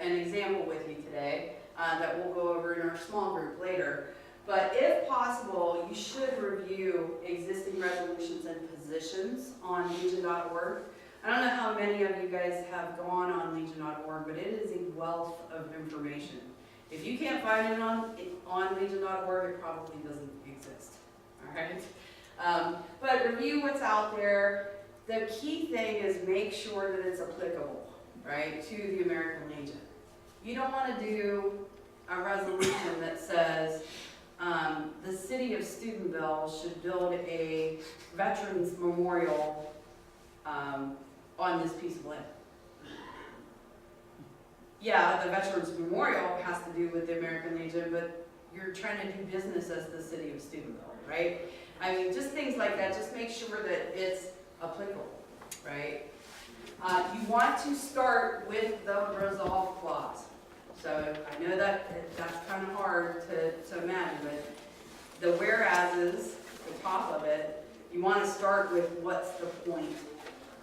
an example with you today that we'll go over in our small group later. But if possible, you should review existing resolutions and positions on legion.org. I don't know how many of you guys have gone on legion.org, but it is a wealth of information. If you can't find it on legion.org, it probably doesn't exist, all right? But review what's out there. The key thing is make sure that it's applicable, right, to the American Legion. You don't want to do a resolution that says the city of Steubenville should build a veterans memorial on this piece of land. Yeah, the Veterans Memorial has to do with the American Legion, but you're trying to do business as the city of Steubenville, right? I mean, just things like that, just make sure that it's applicable, right? You want to start with the resolve clause. So I know that that's kind of hard to imagine, but the whereases, the top of it, you want to start with what's the point,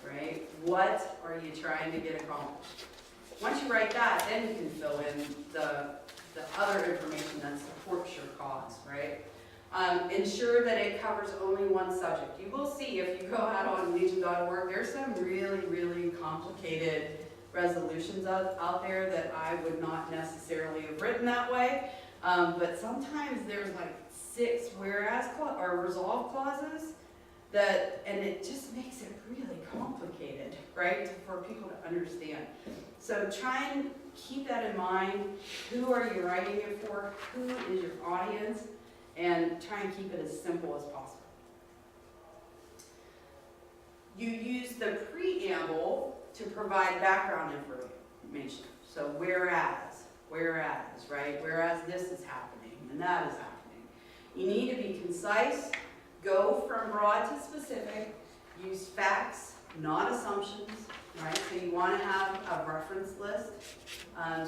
right? What are you trying to get accomplished? Once you write that, then you can fill in the other information that supports your cause, right? Ensure that it covers only one subject. You will see if you go out on legion.org, there's some really, really complicated resolutions out there that I would not necessarily have written that way. But sometimes there's like 6 whereas or resolve clauses and it just makes it really complicated, right, for people to understand. So try and keep that in mind. Who are you writing it for? Who is your audience? And try and keep it as simple as possible. You use the preamble to provide background information. So whereas, right? Whereas this is happening and that is happening. You need to be concise, go from broad to specific, use facts, not assumptions, right? So you want to have a reference list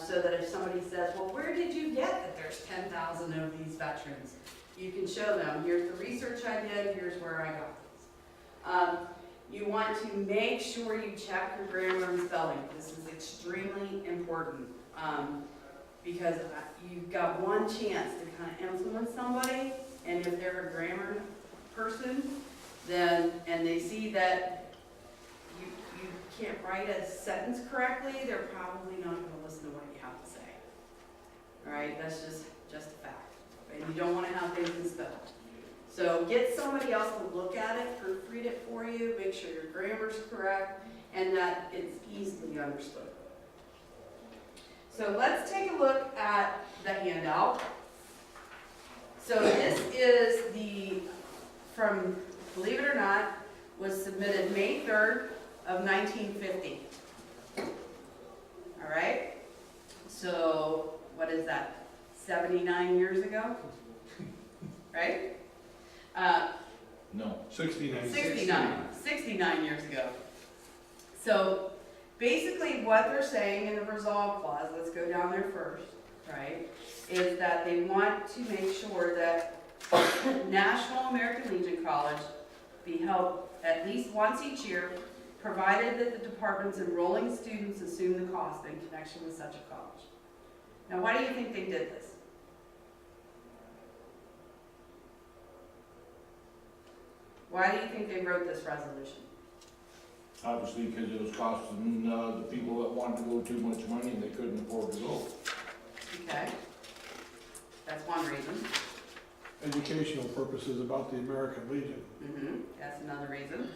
so that if somebody says, well, where did you get that there's 10,000 of these veterans? You can show them, here's the research I did, here's where I got these. You want to make sure you check your grammar and spelling. This is extremely important because you've got one chance to kind of influence somebody, and if they're a grammar person, then, and they see that you can't write a sentence correctly, they're probably not going to listen to what you have to say. All right, that's just a fact. And you don't want to have things misspelled. So get somebody else to look at it, proofread it for you, make sure your grammar's correct, and that it's easily understood. So let's take a look at the handout. So this is believe it or not, was submitted May 3rd of 1950. All right? So what is that? 79 years ago? Right? No. 69. 69 years ago. So basically what they're saying in the resolve clause, let's go down there first, right, is that they want to make sure that National American Legion College be held at least once each year, provided that the department's enrolling students assume the cost in connection with such a college. Now, why do you think they did this? Why do you think they wrote this resolution? Obviously, because it was costing, the people that wanted to go too much money and they couldn't afford to go. Okay, that's one reason. Educational purposes about the American Legion. That's another reason.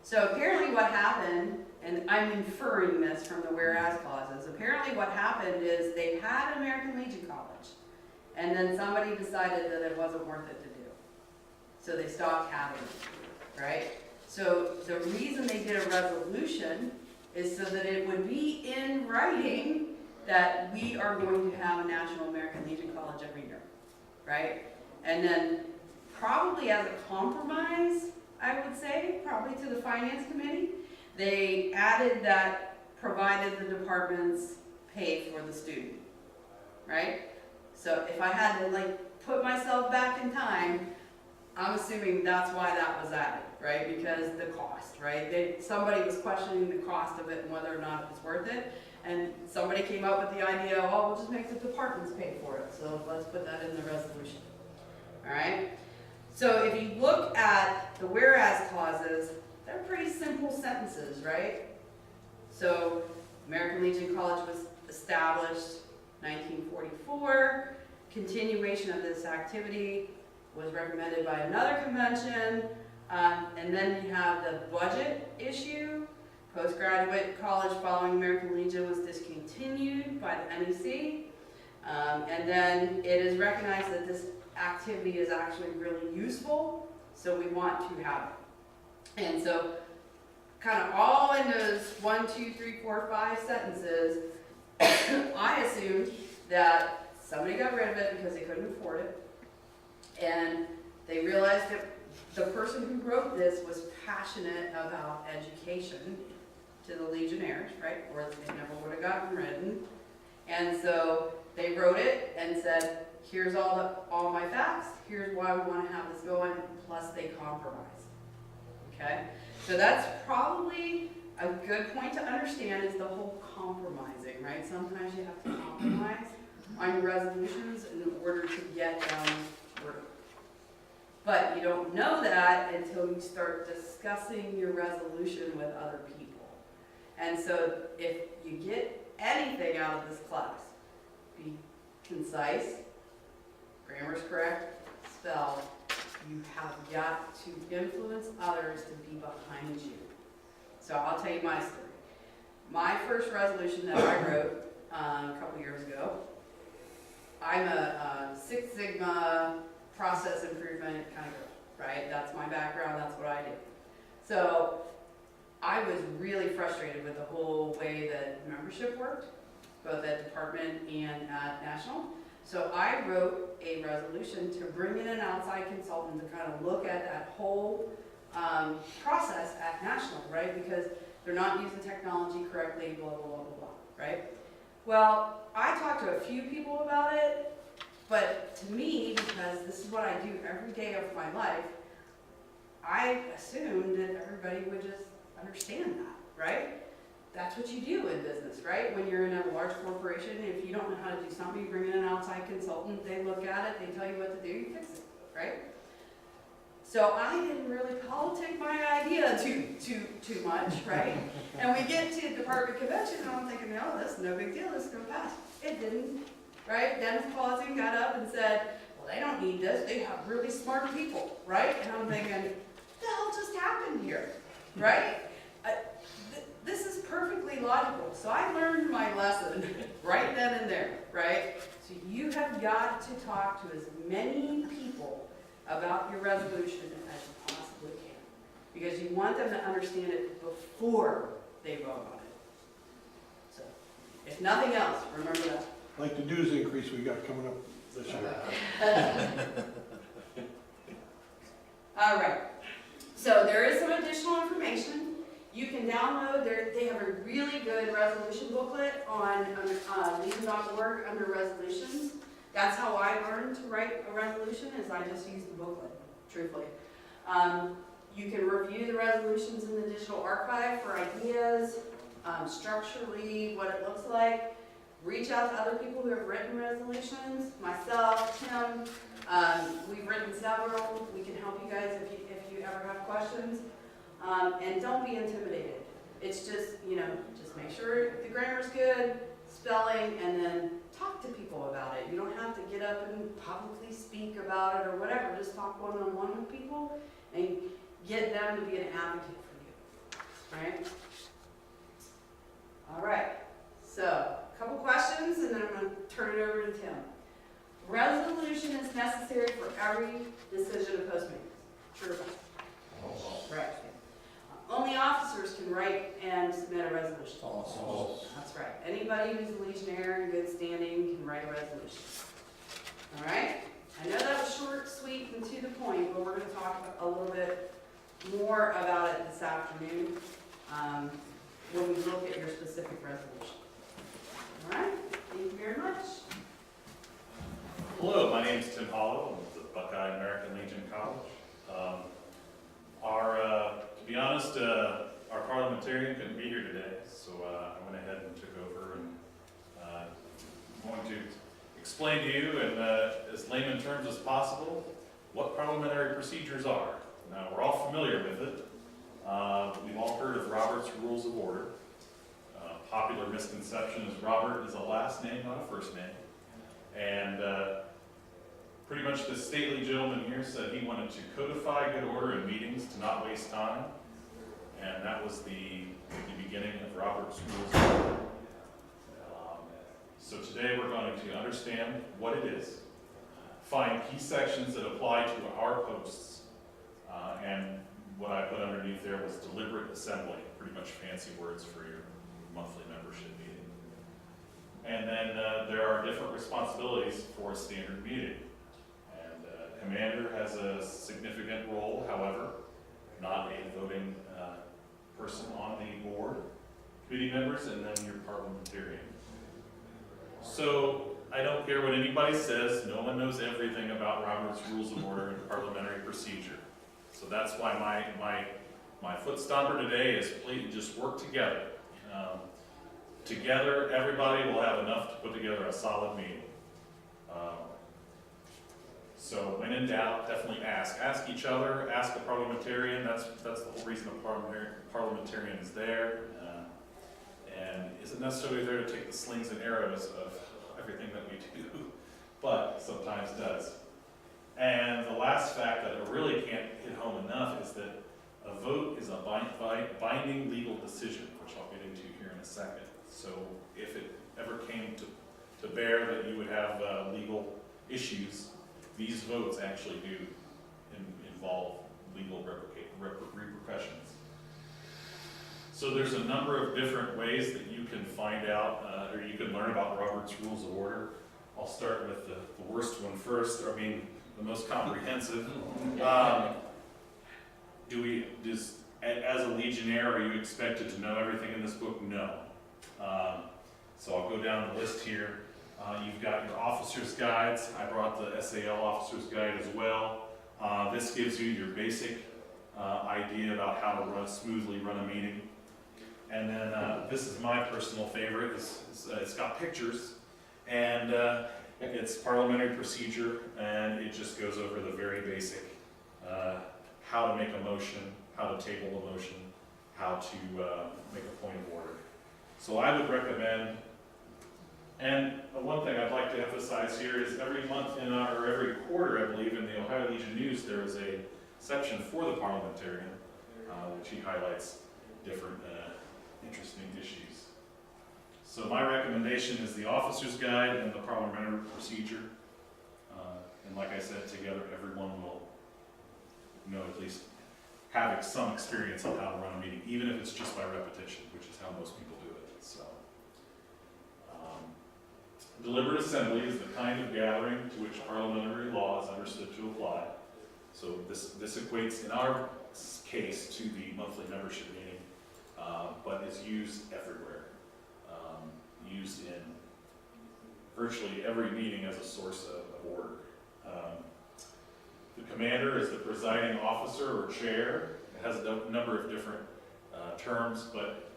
So apparently what happened, and I'm inferring this from the whereas clauses, apparently what happened is they had American Legion College, and then somebody decided that it wasn't worth it to do. So they stopped having it, right? So the reason they did a resolution is so that it would be in writing that we are going to have a National American Legion College every year, right? And then probably as a compromise, I would say, probably to the Finance Committee, they added that provided the departments pay for the student, right? So if I had to like put myself back in time, I'm assuming that's why that was added, right? Because the cost, right? Somebody was questioning the cost of it and whether or not it was worth it. And somebody came up with the idea, oh, we'll just make the departments pay for it. So let's put that in the resolution. All right? So if you look at the whereas clauses, they're pretty simple sentences, right? So American Legion College was established 1944. Continuation of this activity was recommended by another convention. And then you have the budget issue. Postgraduate college following American Legion was discontinued by the NEC. And then it is recognized that this activity is actually really useful, so we want to have it. And so kind of all in those 1, 2, 3, 4, 5 sentences, I assumed that somebody got rid of it because they couldn't afford it, and they realized that the person who wrote this was passionate about education to the Legionnaires, right, or they never would have gotten written. And so they wrote it and said, here's all my facts, here's why we want to have this going, plus they compromised. Okay? So that's probably a good point to understand is the whole compromising, right? Sometimes you have to compromise on your resolutions in order to get them through. But you don't know that until you start discussing your resolution with other people. And so if you get anything out of this class, be concise, grammar's correct, spelled. You have got to influence others to be behind you. So I'll tell you my story. My first resolution that I wrote a couple years ago, I'm a Six Sigma process improvement kind of girl, right? That's my background, that's what I do. So I was really frustrated with the whole way that membership worked, both at department and at national. So I wrote a resolution to bring in an outside consultant to kind of look at that whole process at national, right? Because they're not using technology correctly, blah, blah, blah, blah, blah, right? Well, I talked to a few people about it, but to me, because this is what I do every day of my life, I assumed that everybody would just understand that, right? That's what you do in business, right? When you're in a large corporation, if you don't know how to do something, you bring in an outside consultant, they look at it, they tell you what to do, you fix it, right? So I didn't really politic my idea too much, right? And we get to department convention, and I'm thinking, oh, this is no big deal, this is gonna pass. It didn't, right? Dennis Clausing got up and said, well, they don't need this, they have really smart people, right? And I'm thinking, what the hell just happened here, right? This is perfectly logical. So I learned my lesson right then and there, right? So you have got to talk to as many people about your resolution as you possibly can. Because you want them to understand it before they vote on it. So, if nothing else, remember that. Like the dues increase we got coming up this year. All right. So there is some additional information. You can can download, they have a really good resolution booklet on Legion.org under resolutions. That's how I learned to write a resolution, is I just used the booklet, truthfully. You can review the resolutions in the digital archive for ideas, structurally, what it looks like. Reach out to other people who have written resolutions, myself, Tim, we've written several. We can help you guys if you ever have questions. And don't be intimidated. It's just, just make sure the grammar's good, spelling, and then talk to people about it. You don't have to get up and publicly speak about it or whatever. Just talk one-on-one with people and get them to be an advocate for you, right? All right, so a couple questions and then I'm going to turn it over to Tim. Resolution is necessary for every decision of post meetings. True. Right. Only officers can write and submit a resolution. False. That's right. Anybody who's a legionnaire in good standing can write a resolution. All right? I know that was short, sweet, and to the point, but we're going to talk a little bit more about it this afternoon when we look at your specific resolution. All right? Thank you very much. Hello, my name is Tim Hollow. I'm with the Buckeye American Legion College. To be honest, our parliamentarian couldn't be here today, so I went ahead and took over and I'm going to explain to you in as layman terms as possible what parliamentary procedures are. Now, we're all familiar with it. We've all heard of Robert's Rules of Order. Popular misconception is Robert is a last name, not a first name. And pretty much this stately gentleman here said he wanted to codify good order in meetings to not waste time. And that was the beginning of Robert's Rules of Order. So today we're going to understand what it is, find key sections that apply to our posts, and what I put underneath there was deliberate assembly, pretty much fancy words for your monthly membership meeting. And then there are different responsibilities for a standard meeting. And commander has a significant role, however, not a voting person on the board, committee members, and then your parliamentarian. So I don't care what anybody says, no one knows everything about Robert's Rules of Order and parliamentary procedure. So that's why my foot stomper today is please just work together. Together, everybody will have enough to put together a solid meeting. So when in doubt, definitely ask. Ask each other, ask the parliamentarian. That's the whole reason a parliamentarian is there. And isn't necessarily there to take the slings and arrows of everything that we do, but sometimes does. And the last fact that I really can't hit home enough is that a vote is a binding legal decision, which I'll get into here in a second. So if it ever came to bear that you would have legal issues, these votes actually do involve legal repercussions. So there's a number of different ways that you can find out, or you can learn about Robert's Rules of Order. I'll start with the worst one first, or I mean, the most comprehensive. As a legionnaire, are you expected to know everything in this book? No. So I'll go down the list here. You've got your officer's guides. I brought the SAL officer's guide as well. This gives you your basic idea about how to smoothly run a meeting. And then this is my personal favorite. It's got pictures, and it's parliamentary procedure, and it just goes over the very basic, how to make a motion, how to table a motion, how to make a point of order. So I would recommend, and one thing I'd like to emphasize here is every month or every quarter, I believe, in the Ohio Legion News, there is a section for the parliamentarian, which he highlights different interesting issues. So my recommendation is the officer's guide and the parliamentary procedure. And like I said, together everyone will know, at least having some experience on how to run a meeting, even if it's just by repetition, which is how most people do it. So, deliberate assembly is the kind of gathering to which parliamentary law is understood to apply. So this equates, in our case, to the monthly membership meeting. but is used everywhere. Used in virtually every meeting as a source of order. The commander is the presiding officer or chair. It has a number of different terms, but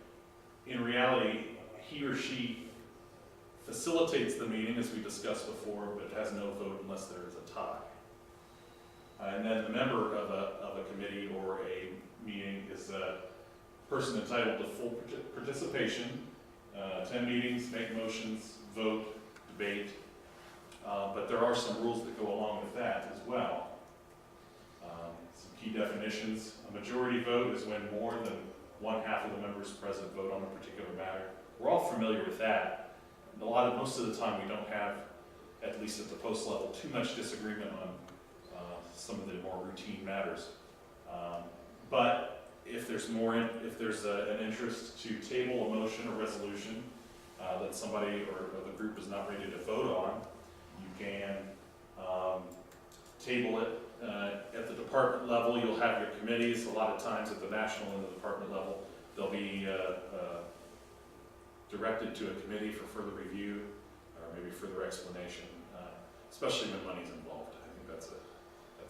in reality, he or she facilitates the meeting, as we discussed before, but has no vote unless there is a tie. And then the member of a committee or a meeting is a person entitled to full participation, attend meetings, make motions, vote, debate, but there are some rules that go along with that as well. Some key definitions: a majority vote is when more than 1/2 of the members present vote on a particular matter. We're all familiar with that. Most of the time we don't have, at least at the post level, too much disagreement on some of the more routine matters. But if there's an interest to table a motion or resolution that somebody or the group is not ready to vote on, you can table it. At the department level, you'll have your committees. A lot of times at the national and the department level, they'll be directed to a committee for further review or maybe further explanation, especially when money's involved. I think that's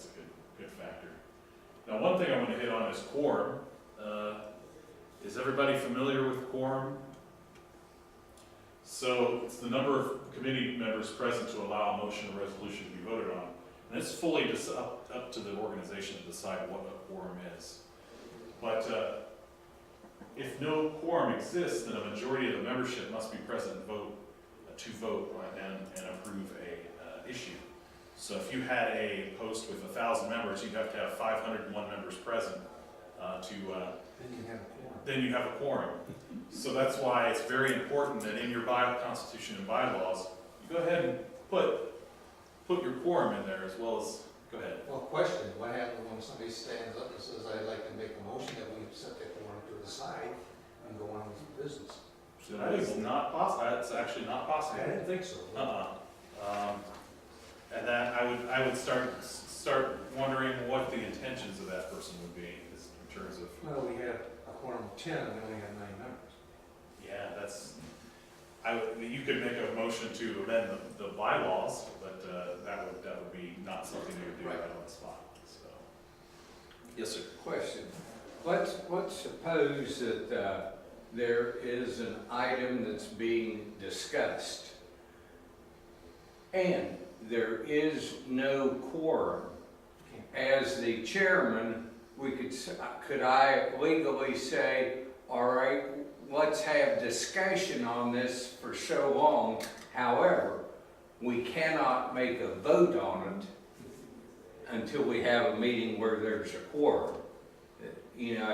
a good factor. Now, one thing I want to hit on is quorum. Is everybody familiar with quorum? So it's the number of committee members present to allow a motion or resolution to be voted on. And it's fully up to the organization to decide what a quorum is. But if no quorum exists, then a majority of the membership must be present to vote and approve a issue. So if you had a post with 1,000 members, you'd have to have 501 members present then you have a quorum. So that's why it's very important that in your constitution and bylaws, you go ahead and put your quorum in there as well as, go ahead. Well, question, what happens when somebody stands up and says, I'd like to make a motion that we set that quorum to the side and go on with business? So that is not possible. That's actually not possible. I didn't think so. And then I would start wondering what the intentions of that person would be in terms of. Well, we had a quorum of 10 and we only had 9 members. Yeah, you could make a motion to amend the bylaws, but that would be not something you would do right on the spot. So. Yes, sir. Question. Let's suppose that there is an item that's being discussed and there is no quorum. As the chairman, could I legally say, all right, let's have discussion on this for so long. However, we cannot make a vote on it until we have a meeting where there's a quorum. You know,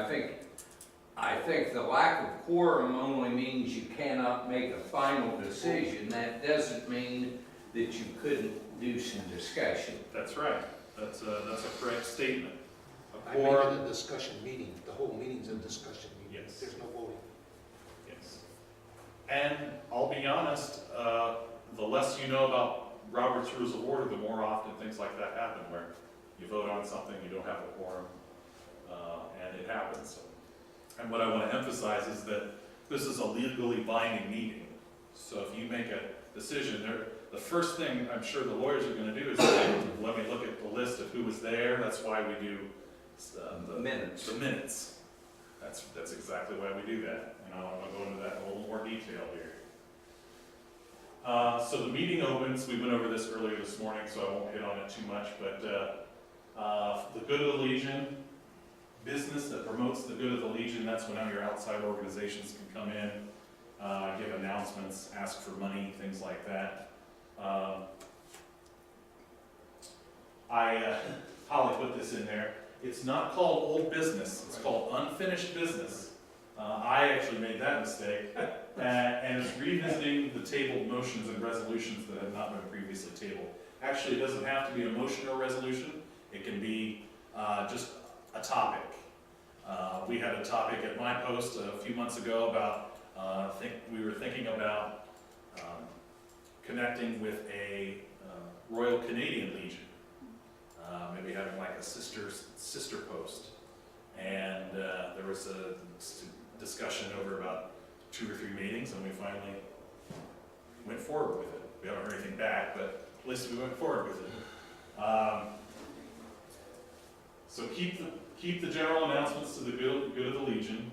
I think the lack of quorum only means you cannot make a final decision. That doesn't mean that you couldn't do some discussion. That's right. That's a correct statement. I make it a discussion meeting. The whole meeting's a discussion meeting. Yes. There's no voting. Yes. And I'll be honest, the less you know about Robert's Rules of Order, the more often things like that happen, where you vote on something, you don't have a quorum, and it happens. And what I want to emphasize is that this is a legally binding meeting. So if you make a decision, the first thing I'm sure the lawyers are going to do is say, let me look at the list of who was there. That's why we do the Minutes. The minutes. That's exactly why we do that. And I want to go into that in a little more detail here. So the meeting opens. We went over this earlier this morning, so I won't hit on it too much. But the good of the Legion, business that promotes the good of the Legion, that's when your outside organizations can come in, give announcements, ask for money, things like that. Holly put this in there. It's not called old business, it's called unfinished business. I actually made that mistake, and it's revisiting the tabled motions and resolutions that have not been previously tabled. Actually, it doesn't have to be a motion or resolution, it can be just a topic. We had a topic at my post a few months ago about, we were thinking about connecting with a Royal Canadian Legion. Maybe having like a sister post. And there was a discussion over about 2 or 3 meetings, and we finally went forward with it. We haven't heard anything back, but at least we went forward with it. So keep the general announcements to the good of the Legion.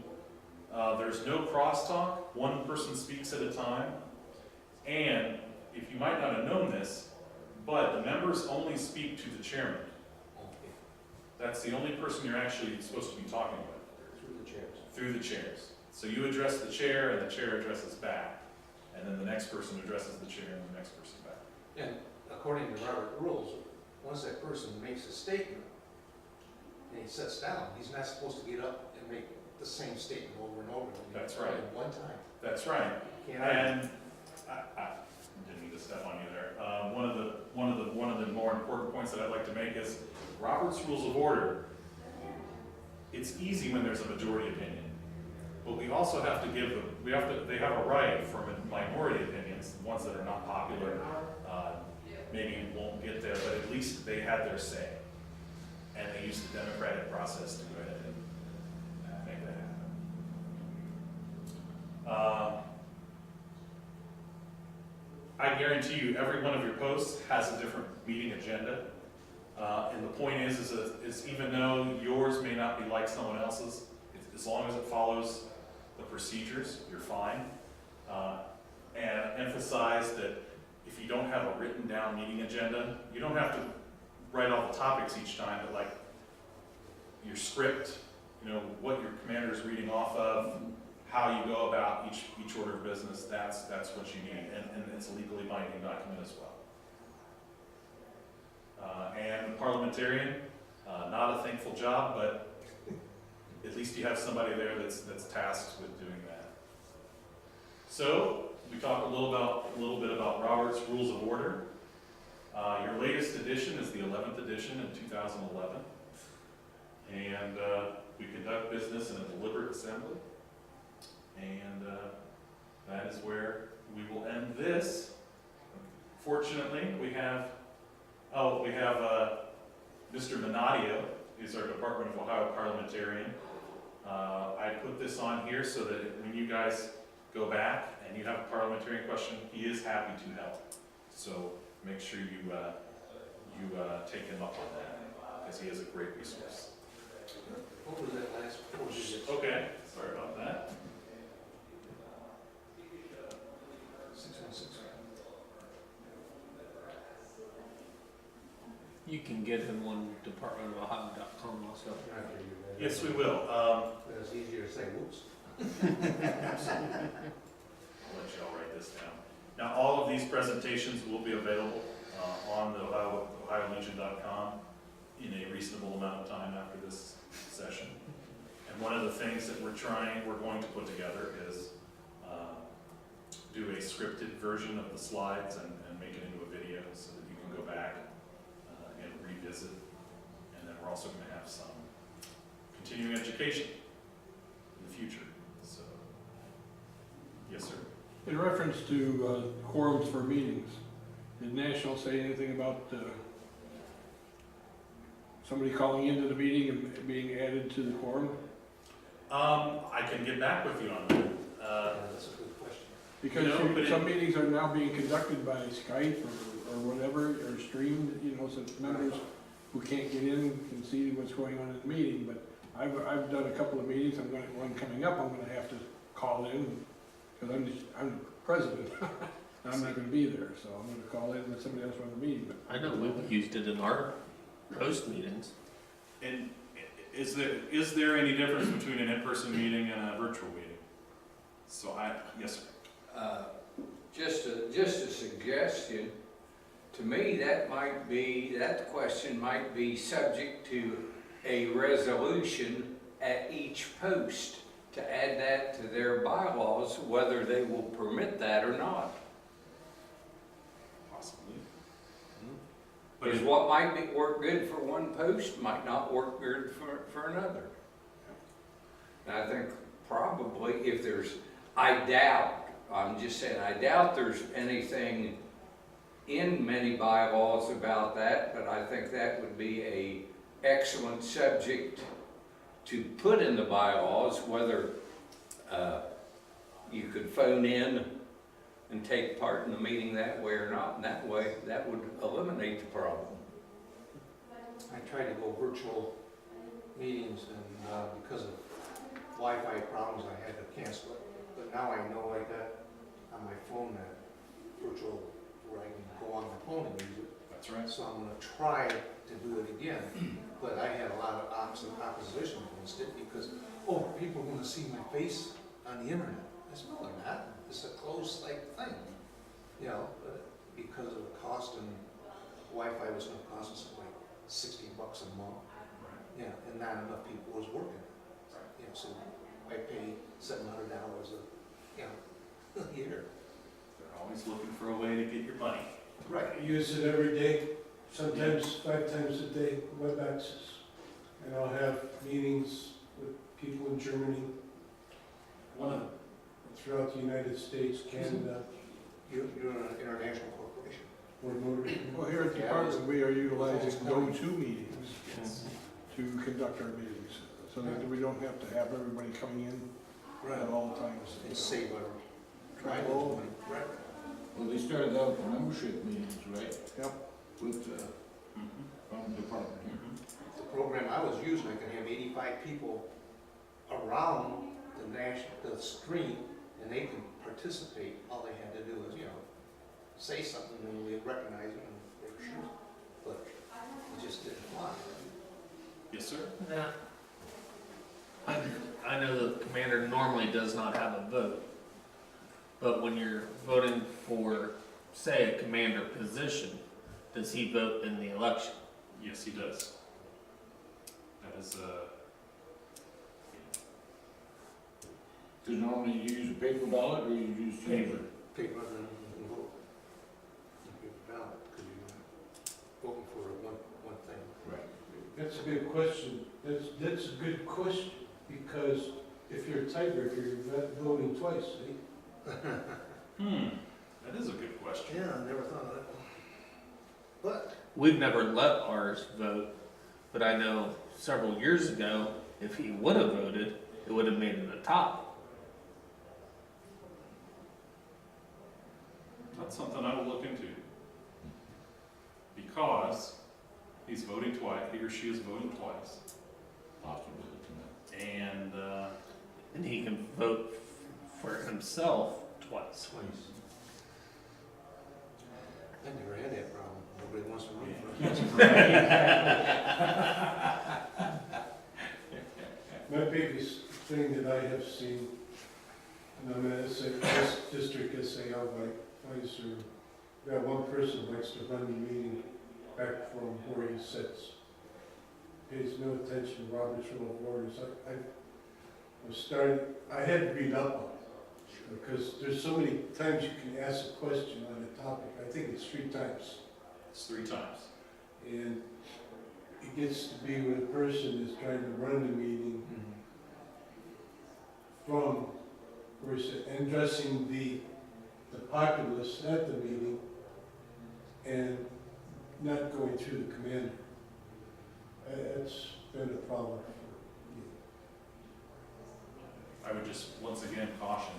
There's no crosstalk. One person speaks at a time. And if you might not have known this, but the members only speak to the chairman. That's the only person you're actually supposed to be talking with. Through the chairs. Through the chairs. So you address the chair, and the chair addresses back. And then the next person addresses the chair, and the next person back. And according to Robert rules, once that person makes a statement and he sits down, he's not supposed to get up and make the same statement over and over again. That's right. At one time. That's right. Can't argue. And I didn't mean to step on you there. One of the more important points that I'd like to make is Robert's Rules of Order. It's easy when there's a majority opinion, but we also have to give them. They have a right for minority opinions, the ones that are not popular, maybe won't get there, but at least they had their say, and they used the democratic process to go ahead and make that happen. I guarantee you, every one of your posts has a different meeting agenda. And the point is even though yours may not be like someone else's, as long as it follows the procedures, you're fine. And emphasize that if you don't have a written down meeting agenda, you don't have to write all the topics each time, but like your script, what your commander is reading off of, how you go about each order of business, that's what you need, and it's a legally binding document as well. And the parliamentarian, not a thankful job, but at least you have somebody there that's tasked with doing that. So we talked a little bit about Robert's Rules of Order. Your latest edition is the 11th edition in 2011, and we conduct business in a deliberate assembly. And that is where we will end this. Fortunately, we have Mr. Minadio, who's our Department of Ohio parliamentarian. I put this on here so that when you guys go back and you have a parliamentarian question, he is happy to help. So make sure you take him up on that, because he is a great resource. What was that last 4 digits? Okay, sorry about that. 616. You can get him on departmentofohio.com also. Yes, we will. It's easier to say, whoops. I'll let you all write this down. Now, all of these presentations will be available on the OhioLegion.com in a reasonable amount of time after this session. And one of the things that we're going to put together is do a scripted version of the slides and make it into a video so that you can go back and revisit. And then we're also going to have some continuing education in the future. So, yes, sir. In reference to quorums for meetings, did National say anything about somebody calling into the meeting and being added to the quorum? I can get back with you on that. That's a good question. Because No, some meetings are now being conducted by Skype or whatever, or streamed, so members who can't get in can see what's going on in the meeting. But I've done a couple of meetings. One coming up, I'm gonna have to call in, because I'm the president. And I'm not gonna be there, so I'm gonna call in and let somebody else run the meeting. But I know we've used it in our post meetings. And is there any difference between an in-person meeting and a virtual meeting? So yes, sir. Just a suggestion, to me, that question might be subject to a resolution at each post to add that to their bylaws, whether they will permit that or not. Possibly. Because what might work good for one post might not work good for another. And I think probably if there's, I'm just saying, I doubt there's anything in many bylaws about that, but I think that would be a excellent subject to put in the bylaws, whether you could phone in and take part in the meeting that way or not, and that way, that would eliminate the problem. I tried to go virtual meetings and, because of Wi-Fi problems, I had to cancel it. But now I know I got on my phone that virtual, where I can go on my phone and use it. That's right. So I'm gonna try to do it again, but I had a lot of opposition against it because, oh, people are gonna see my face on the internet. I said, no, they're not. It's a closed like thing, you know, but because of the cost and Wi-Fi was gonna cost us like $60 a month. Right. Yeah, and not enough people was working. You know, so I pay $700 a year. They're always looking for a way to get your money. Right. I use it every day, sometimes 5 times a day, web access. And I'll have meetings with people in Germany, throughout the United States, Canada, You're an international corporation. or Norway. Well, here at the department, we are utilizing go-to meetings to conduct our meetings, so that we don't have to have everybody coming in at all times. And save our Travel. Right. Well, they started out with membership meetings, right? Yep. With, from the department here. The program I was using, I can have 85 people around the screen, and they can participate. All they had to do is, you know, say something, and we recognize them and make sure. But it just didn't fly. Yes, sir? Now, I know the commander normally does not have a vote, but when you're voting for, say, a commander position, does he vote in the election? Yes, he does. That is, Because normally you use a paper ballot or you use paper? Paper and vote. Paper ballot, because you're voting for one thing. Right. That's a good question. That's a good question, because if you're a tiebreaker, you're voting twice, see? that is a good question. Yeah, I never thought of that. But We've never let ours vote, but I know several years ago, if he would have voted, it would have made it a tie. That's something I will look into. Because he's voting twice, he or she is voting twice. Possibly. And, And he can vote for himself twice. twice. I never had that problem. Nobody wants to run for it. My biggest thing that I have seen, and I'm an district SAL vice, that one person likes to run the meeting back from where he sits. Pays no attention to Robert's Rule of Orders. I had to read up on it, because there's so many times you can ask a question on a topic. I think it's 3 times. it's 3 times. And it gets to be when a person is trying to run the meeting from where he's addressing the populace at the meeting and not going through the commander. It's been a problem for me. I would just, once again, caution,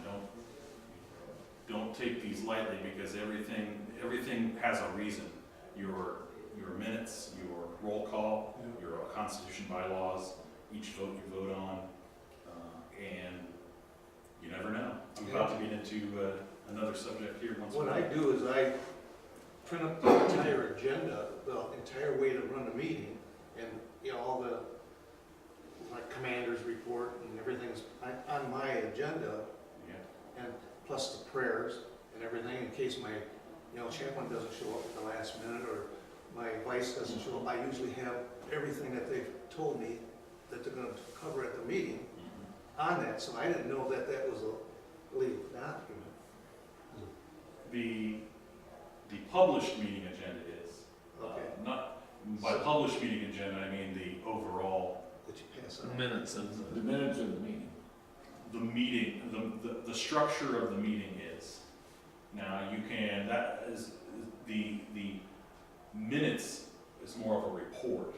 don't take these lightly, because everything has a reason. Your minutes, your roll call, your constitution bylaws, each vote you vote on, and you never know. I'm about to get into another subject here once. What I do is I print up the entire agenda, the entire way to run a meeting, and, you know, all the, like, commander's report and everything's on my agenda, Yeah. and plus the prayers and everything, in case my, you know, chaplain doesn't show up at the last minute, or my vice doesn't show up. I usually have everything that they've told me that they're gonna cover at the meeting on that, so I didn't know that that was a legal document. The published meeting agenda is. Okay. Not, by published meeting agenda, I mean the overall, That you pass on. Minutes of The minutes of the meeting. the meeting, the structure of the meeting is. Now, you can, that is, the minutes is more of a report.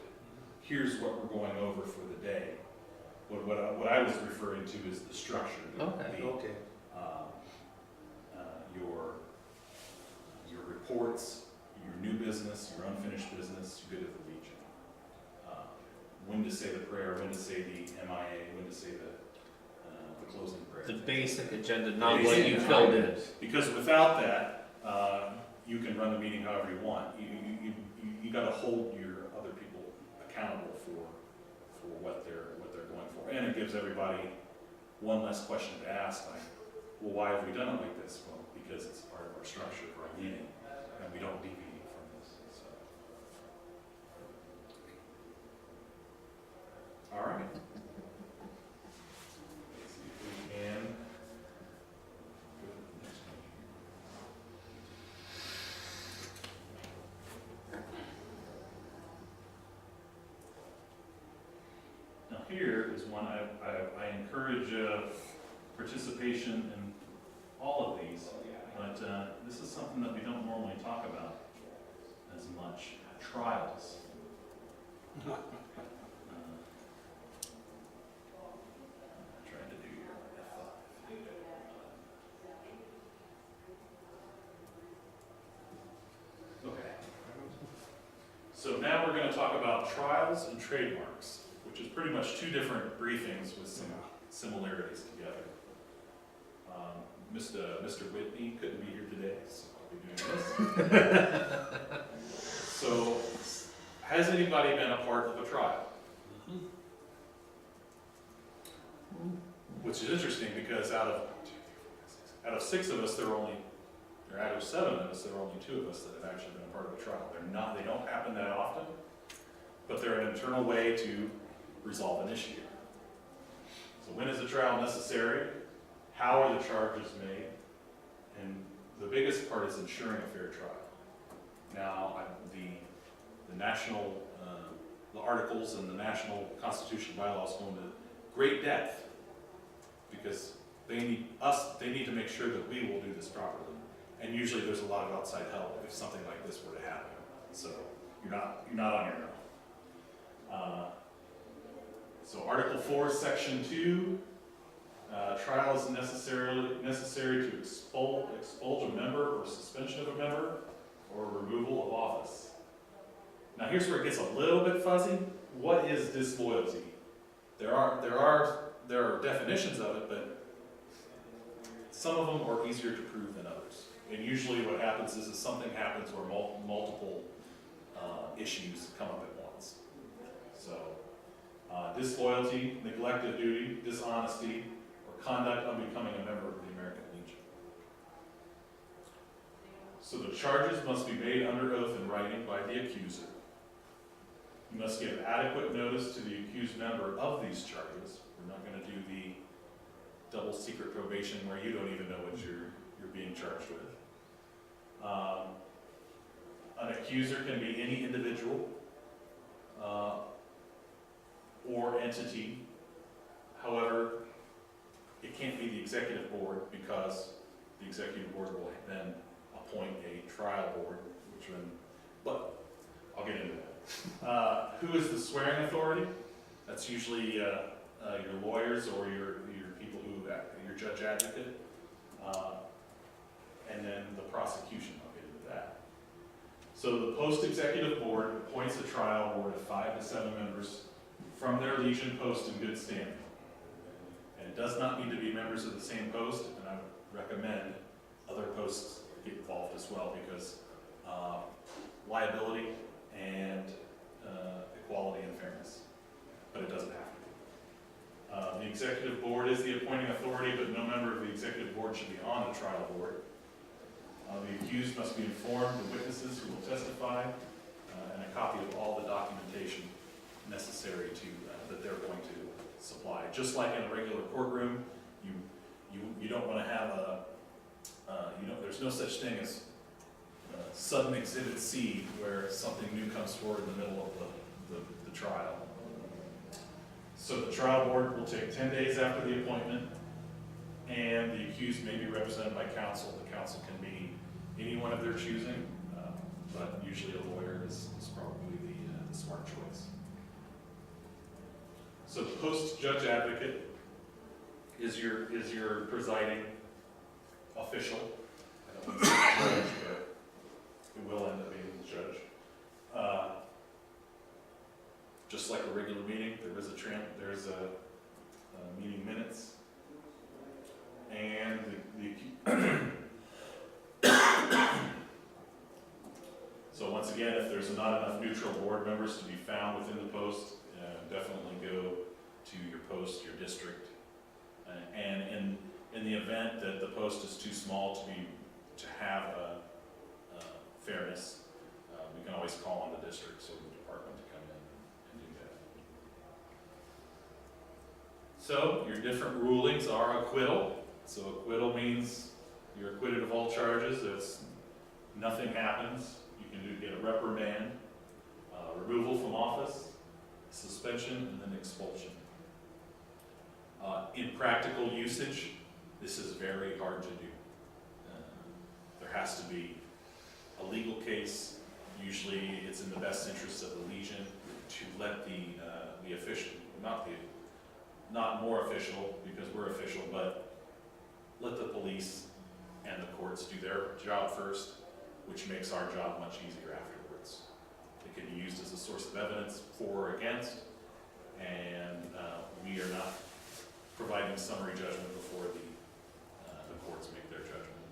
Here's what we're going over for the day. What I was referring to is the structure. Okay. The, Okay. your reports, your new business, your unfinished business, you go to the Legion. When to say the prayer, when to say the MIA, when to say the closing prayer. The basic agenda, not what Basic you agenda. filled in. Because without that, you can run the meeting however you want. You gotta hold your other people accountable for what they're going for. And it gives everybody one less question to ask, like, well, why have we done it like this? Well, because it's part of our structure for our meeting, and we don't deviate from this, so. All right. Let's see if we can go to the next one here. Now here is one I encourage participation in all of these, but this is something that we don't normally talk about as much. Trials. Trying to do your F5. Okay. So now we're going to talk about trials and trademarks, which is pretty much two different briefings with some similarities together. Mr. Whitney couldn't be here today, so I'll be doing this. So, has anybody been a part of a trial? Which is interesting because out of 6 of us, or out of 7 of us, there are only 2 of us that have actually been a part of a trial. They don't happen that often, but they're an internal way to resolve an issue. So when is a trial necessary? How are the charges made? And the biggest part is ensuring a fair trial. Now, the national, the articles and the national constitution bylaws go into great depth because they need to make sure that we will do this properly. And usually there's a lot of outside help if something like this were to happen. So you're not on your own. So Article 4, Section 2, trial is necessary to expulge a member or suspension of a member or removal of office. Now here's where it gets a little bit fuzzy. What is disloyalty? There are definitions of it, but some of them are easier to prove than others. And usually what happens is something happens where multiple issues come up at once. So disloyalty, neglect of duty, dishonesty, or conduct unbecoming a member of the American Legion. So the charges must be made under oath in writing by the accuser. You must give adequate notice to the accused member of these charges. We're not going to do the double secret probation where you don't even know what you're being charged with. An accuser can be any individual or entity. However, it can't be the executive board because the executive board will then appoint a trial board, but I'll get into that. Who is the swearing authority? That's usually your lawyers or your people who act, your judge advocate, and then the prosecution. I'll get into that. So the post-executive board appoints a trial board of 5 to 7 members from their Legion post in good standing. And it does not need to be members of the same post, and I would recommend other posts get involved as well because liability and equality and fairness, but it doesn't have to be. The executive board is the appointing authority, but no member of the executive board should be on the trial board. The accused must be informed, the witnesses who will testify, and a copy of all the documentation necessary that they're going to supply. Just like in a regular courtroom, you don't want to have there's no such thing as sudden exhibit C where something new comes forward in the middle of the trial. So the trial board will take 10 days after the appointment, and the accused may be represented by counsel. The counsel can be anyone of their choosing, but usually a lawyer is probably the smart choice. So the post judge advocate is your presiding official. I don't want to say judge, but it will end up being the judge. Just like a regular meeting, there's a meeting minutes. And so once again, if there's not enough neutral board members to be found within the post, definitely go to your post, your district. And in the event that the post is too small to have fairness, we can always call on the district, so the department to come in and do that. So your different rulings are acquittal. So acquittal means you're acquitted of all charges. It's nothing happens. You can get a reprimand, removal from office, suspension, and then expulsion. In practical usage, this is very hard to do. There has to be a legal case. Usually it's in the best interest of the Legion to let the official, not more official because we're official, but let the police and the courts do their job first, which makes our job much easier afterwards. It can be used as a source of evidence for or against, and we are not providing summary judgment before the courts make their judgment.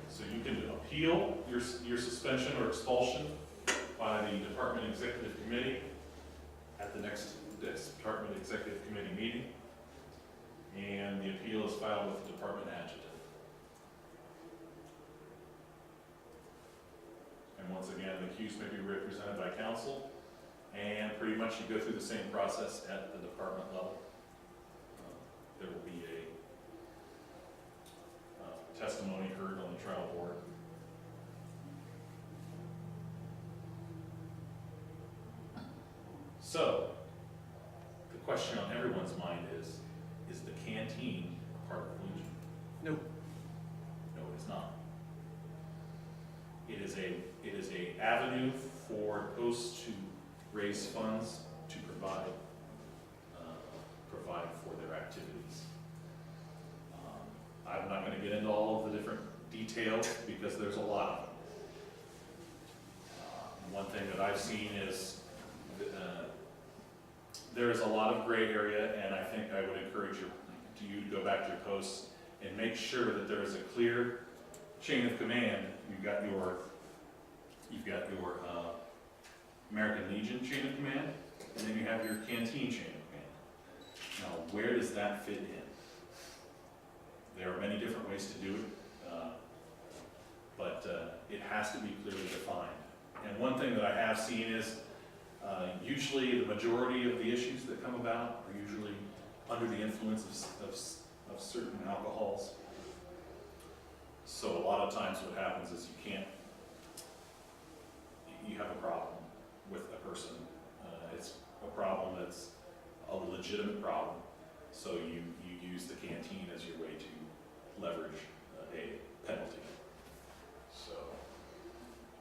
So you can appeal your suspension or expulsion by the Department Executive Committee at the next Department Executive Committee meeting, and the appeal is filed with the Department Adjutant. And once again, the accused may be represented by counsel, and pretty much you go through the same process at the department level. There will be a testimony heard on the trial board. So, the question on everyone's mind is the canteen a part of Legion? No. No, it is not. It is a avenue for posts to raise funds to provide for their activities. I'm not going to get into all of the different details because there's a lot of them. One thing that I've seen is there is a lot of gray area, and I think I would encourage you to go back to your posts and make sure that there is a clear chain of command. You've got your American Legion chain of command, and then you have your canteen chain of command. Now, where does that fit in? There are many different ways to do it, but it has to be clearly defined. And one thing that I have seen is usually the majority of the issues that come about are usually under the influence of certain alcohols. So a lot of times what happens is you have a problem with a person. It's a problem that's a legitimate problem. So you use the canteen as your way to leverage a penalty. So,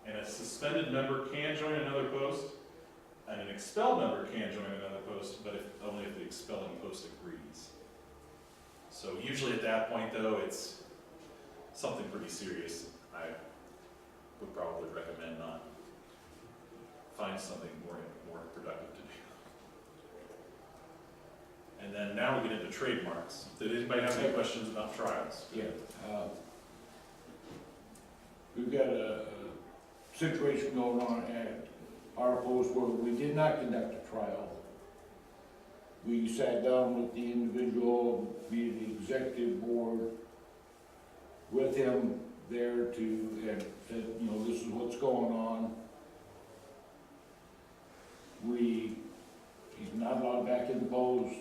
and a suspended member can join another post, and an expelled member can join another post, but only if the expelling post agrees. So usually at that point, though, it's something pretty serious. I would probably recommend not. Find something more productive to do. And then now we get into trademarks. Did anybody have any questions about trials? Yeah. We've got a situation going on at our post where we did not conduct a trial. We sat down with the individual, via the executive board, with him there and said, this is what's going on. He's not allowed back in the post,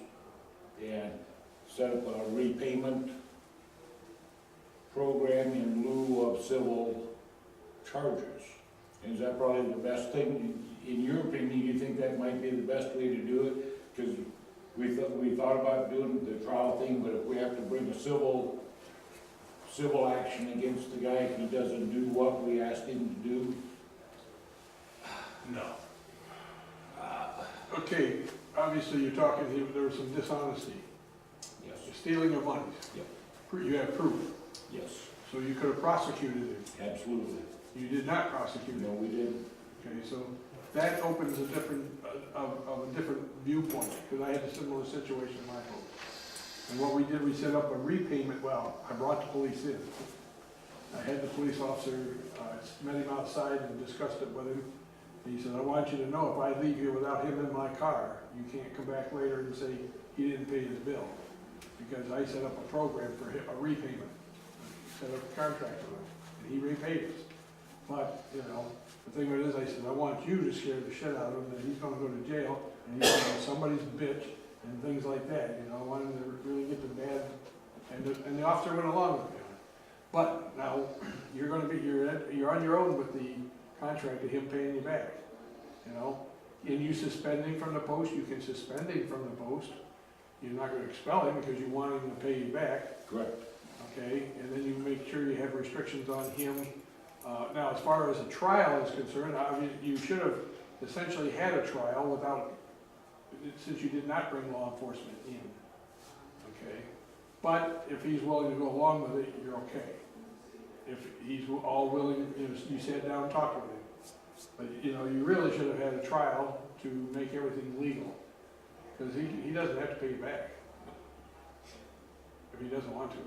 and set up a repayment program in lieu of civil charges. And is that probably the best thing? In your opinion, you think that might be the best way to do it? Because we thought about doing the trial thing, but if we have to bring a civil action against the guy if he doesn't do what we asked him to do, No. Okay, obviously you're talking, there was some dishonesty, Yes, stealing of money. Yep. You have proof, yes, so you could have prosecuted him. absolutely. You did not prosecute No, him. we didn't. Okay, so that opens a different, of a different viewpoint, because I had a similar situation in my home. And what we did, we set up a repayment, well, I brought the police in. I had the police officer, met him outside and discussed it with him. He said, I want you to know, if I leave here without him in my car, you can't come back later and say he didn't pay his bill. Because I set up a program for him, a repayment, set up a contract with him, and he repaid us. But, you know, the thing of it is, I said, I want you to scare the shit out of him, that he's gonna go to jail, and he's gonna be somebody's bitch, and things like that, you know, I want him to really get the bad, and the officer went along with me on it. But now, you're gonna be, you're on your own with the contract of him paying you back, you know? And you suspending from the post, you can suspend him from the post. You're not gonna expel him because you want him to pay you back, Correct. okay? And then you make sure you have restrictions on him. Now, as far as a trial is concerned, I mean, you should have essentially had a trial without, since you did not bring law enforcement in, okay? But if he's willing to go along with it, you're okay. If he's all willing, you know, you sat down and talked with him. But, you know, you really should have had a trial to make everything legal. Because he doesn't have to pay you back. If he doesn't want to.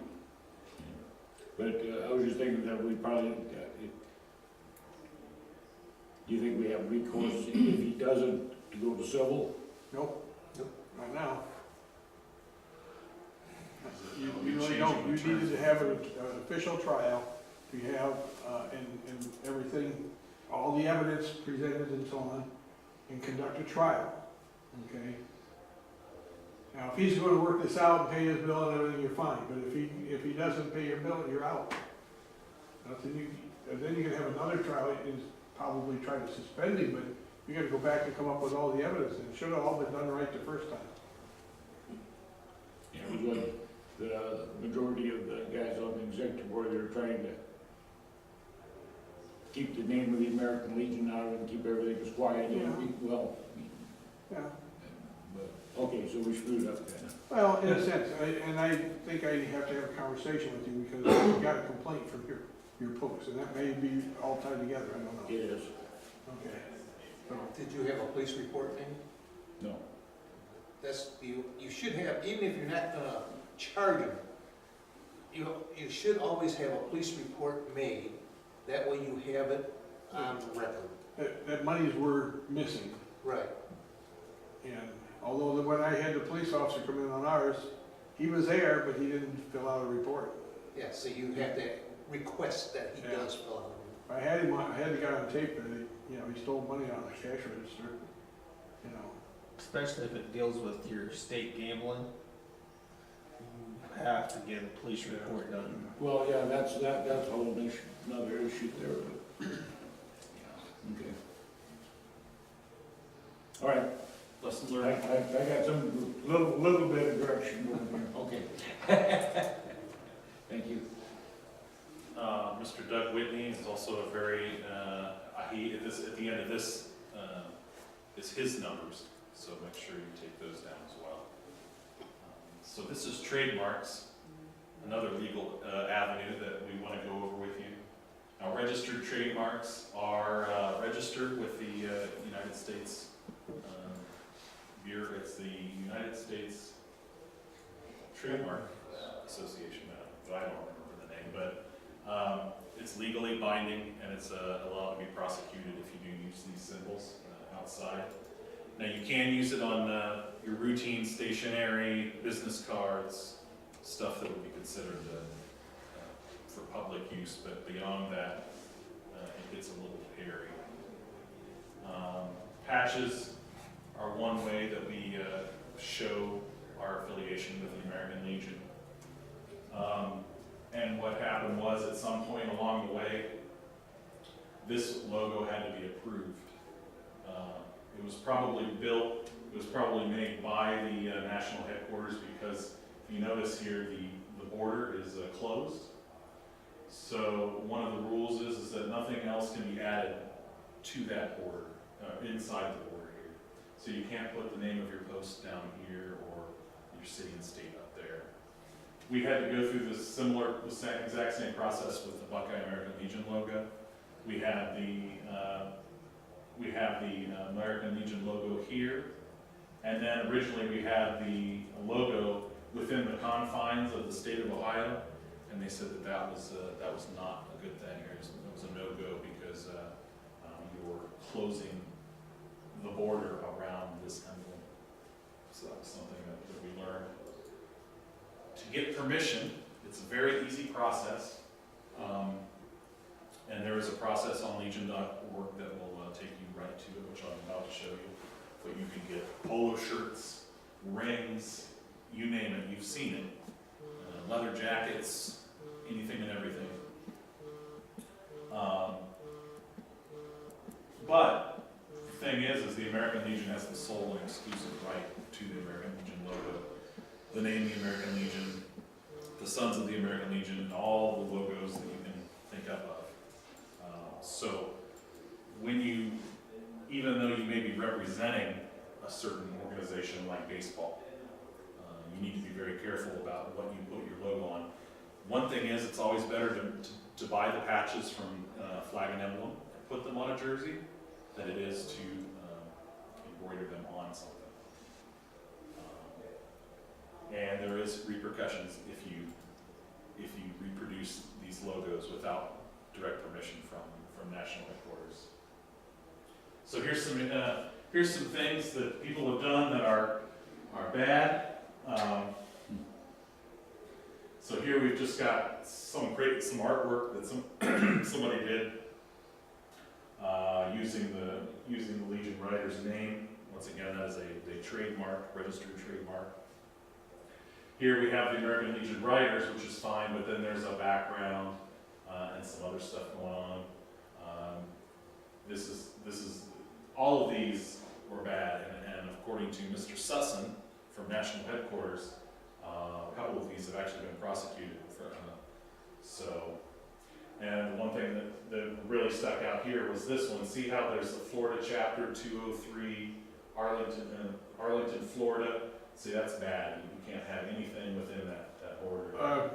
But I was just thinking that we probably, do you think we have recourse if he doesn't to go to civil? Nope, not now. You We really changing don't, you the terms. needed to have an official trial, to have, and everything, all the evidence presented and so on, and conduct a trial, okay? Now, if he's gonna work this out and pay his bill and everything, you're fine, but if he doesn't pay your bill, you're out. Nothing and then you're gonna have another trial, and probably try to suspend him, but you gotta go back and come up with all the evidence, and it should have all been done right the first time. Yeah, it was like the majority of the guys on the executive board, they're trying to keep the name of the American Legion out of it and keep everything as quiet. Yeah. Well, Yeah. but, okay, so we screwed up then. Well, in a sense, and I think I have to have a conversation with you because you got a complaint from your post, and that may be all tied together, I don't know. It is. Okay. Did you have a police report made? No. That's, you should have, even if you're not gonna charge him, you should always have a police report made. That way you have it on record. That monies were missing, Right. and although when I had the police officer come in on ours, he was there, but he didn't fill out a report. Yeah, so you have to request that he Yeah. does fill out. I had the guy on tape that, he stole money out of the cash register, you know. Especially if it deals with your state gambling, you have to get a police report done. Well, yeah, that's a whole issue, another issue there, but, yeah, okay. All right, Lesson I learned. got some, little bit of direction going here. Okay. Thank you. Mr. Doug Whitney is also a very, at the end of this, is his numbers, so make sure you take those down as well. So this is trademarks, another legal avenue that we want to go over with you. Now, registered trademarks are registered with the United States Bureau. It's the United States Trademark Association, but I don't remember the name, but it's legally binding and it's allowed to be prosecuted if you do use these symbols outside. Now, you can use it on your routine stationery, business cards, stuff that would be considered for public use, but beyond that, it gets a little hairy. Patches are one way that we show our affiliation with the American Legion. And what happened was, at some point along the way, this logo had to be approved. It was probably built, it was probably made by the national headquarters, because if you notice here, the border is closed. So one of the rules is that nothing else can be added to that border. inside the border here. So you can't put the name of your post down here or your city and state up there. We had to go through this exact same process with the Buckeye American Legion logo. We have the American Legion logo here, and then originally we had the logo within the confines of the state of Ohio, and they said that was not a good thing. It was a no-go because you were closing the border around this emblem. So that was something that we learned. To get permission, it's a very easy process. And there is a process on legion.org that will take you right to it, which I'm about to show you. But you can get polo shirts, rings, you name it, you've seen it. Leather jackets, anything and everything. But the thing is the American Legion has the sole and exclusive right to the American Legion logo, the name of the American Legion, the Sons of the American Legion, and all the logos that you can think up of. So when you, even though you may be representing a certain organization like baseball, you need to be very careful about what you put your logo on. One thing is, it's always better to buy the patches from Flag and Emblem and put them on a jersey than it is to embroider them on something. And there is repercussions if you reproduce these logos without direct permission from national headquarters. So here's some things that people have done that are bad. So here we've just got some artwork that somebody did using the Legion Writer's name. Once again, that is a trademark, registered trademark. Here we have the American Legion Writers, which is fine, but then there's a background and some other stuff going on. This is all of these were bad, and according to Mr. Sussin from National Headquarters, a couple of these have actually been prosecuted. And one thing that really stuck out here was this one. See how there's the Florida chapter 203, Arlington, Florida. See, that's bad. You can't have anything within that border.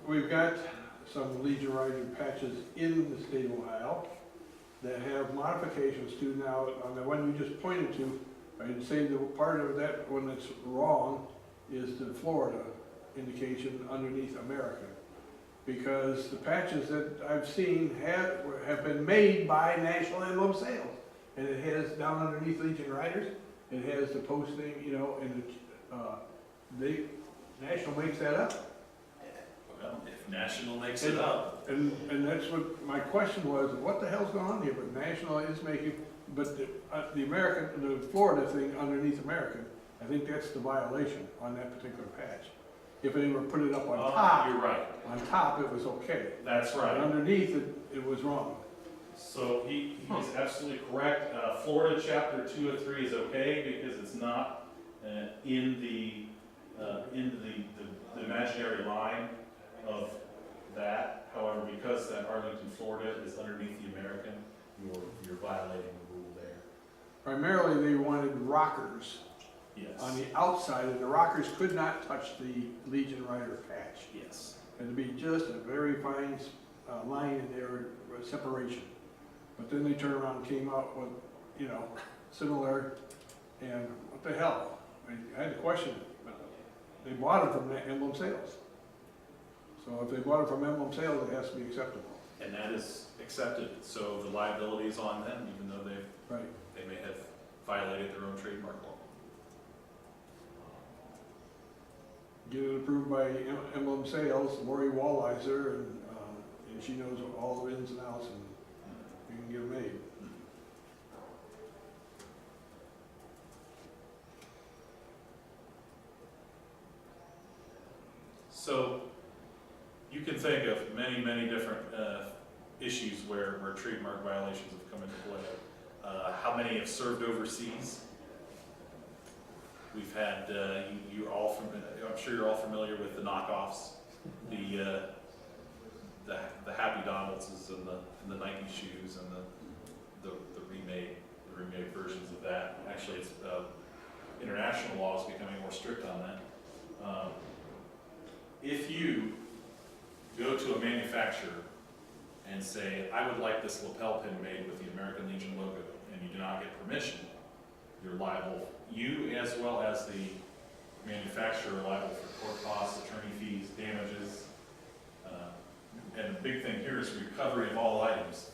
We've got some Legion Rider patches in the state of Ohio that have modifications to. Now, on the one you just pointed to, I'd say the part of that one that's wrong is the Florida indication underneath America. Because the patches that I've seen have been made by National Emblem Sales. And it has down underneath Legion Riders, it has the posting, and National makes that up. Well, if National makes it up. And that's what my question was, what the hell's going on here? But National is making, but the Florida thing underneath American, I think that's the violation on that particular patch. If they were put it up on top, you're right. On top it was okay. That's right. But underneath it was wrong. So he's absolutely correct. Florida chapter 203 is okay because it's not in the imaginary line of that. However, because that Arlington, Florida is underneath the American, you're violating the rule there. Primarily they wanted rockers Yes. on the outside, and the rockers could not touch the Legion Rider patch. Yes. And to be just a very fine line in there, separation. But then they turned around and came out with, similar, and what the hell? I had to question it, but they bought it from Emblem Sales. So if they bought it from Emblem Sales, it has to be acceptable. And that is accepted, so the liability is on them, even though Right. they may have violated their own trademark law. Get it approved by Emblem Sales, Lori Walliser, and she knows all the ins and outs, and you can get them made. So you can think of many, many different issues where trademark violations have come into play. How many have served overseas? We've had, I'm sure you're all familiar with the knockoffs, the Happy Donaldses and the and the Nike shoes and the remade versions of that. Actually, it's, international law is becoming more strict on that. If you go to a manufacturer and say, I would like this lapel pin made with the American Legion logo, and you do not get permission, you're liable, you as well as the manufacturer are liable for court costs, attorney fees, damages. And the big thing here is recovery of all items.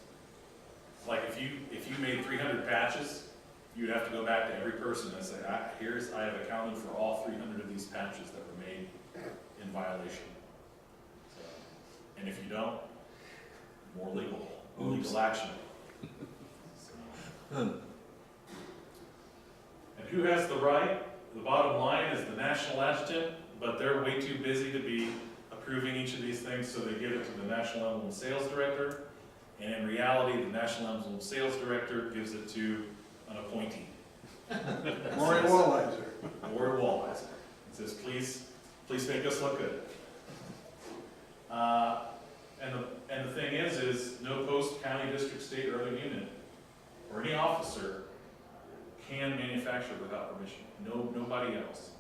Like if you made 300 patches, you'd have to go back to every person and say, I have accounted for all 300 of these patches that were made in violation. So, and if you don't, more legal action. So. And who has the right? The bottom line is the national adjutant, but they're way too busy to be approving each of these things, so they give it to the National Emblem Sales Director. And in reality, the National Emblem Sales Director gives it to an appointee. Or a Wallizer. Or a Wallizer. It says, please make us look good. And the thing is no post, county, district, state, or other unit, or any officer can manufacture without permission. Nobody else.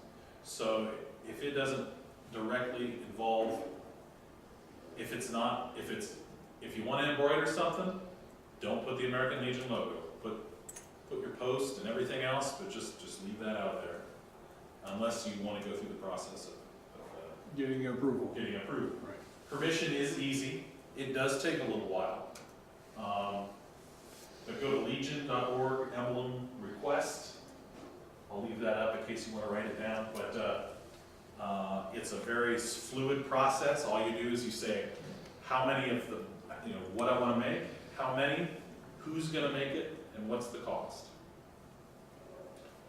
So if it doesn't directly involve, if you want to embroider something, don't put the American Legion logo. Put your post and everything else, but just leave that out there, unless you want to go through the process of Getting approval. getting approved. Right. Permission is easy. It does take a little while. But go to legion.org, emblem request. I'll leave that up in case you want to write it down. But it's a very fluid process. All you do is you say, how many of the, what I want to make, how many, who's going to make it, and what's the cost.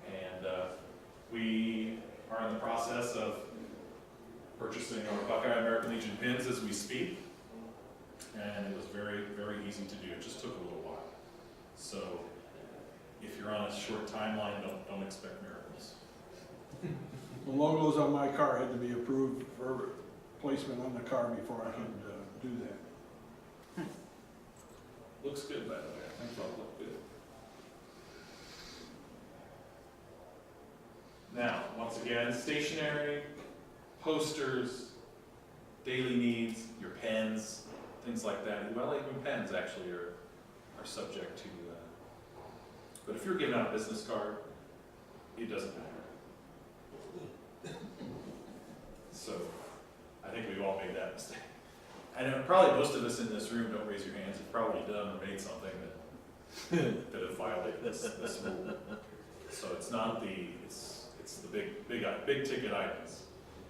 And we are in the process of purchasing our Buckeye American Legion pins as we speak. And it was very, very easy to do. It just took a little while. So if you're on a short timeline, don't expect miracles. The logos on my car had to be approved for placement on the car before I could do that. Looks good, by the way. I think it'll look good. Now, once again, stationery, posters, daily needs, your pens, things like that. Well, even pens actually are subject to, but if you're giving out a business card, it doesn't matter. So, I think we've all made that mistake. And probably most of us in this room, don't raise your hands, have probably done or made something that have violated this rule. So it's not it's the big ticket items.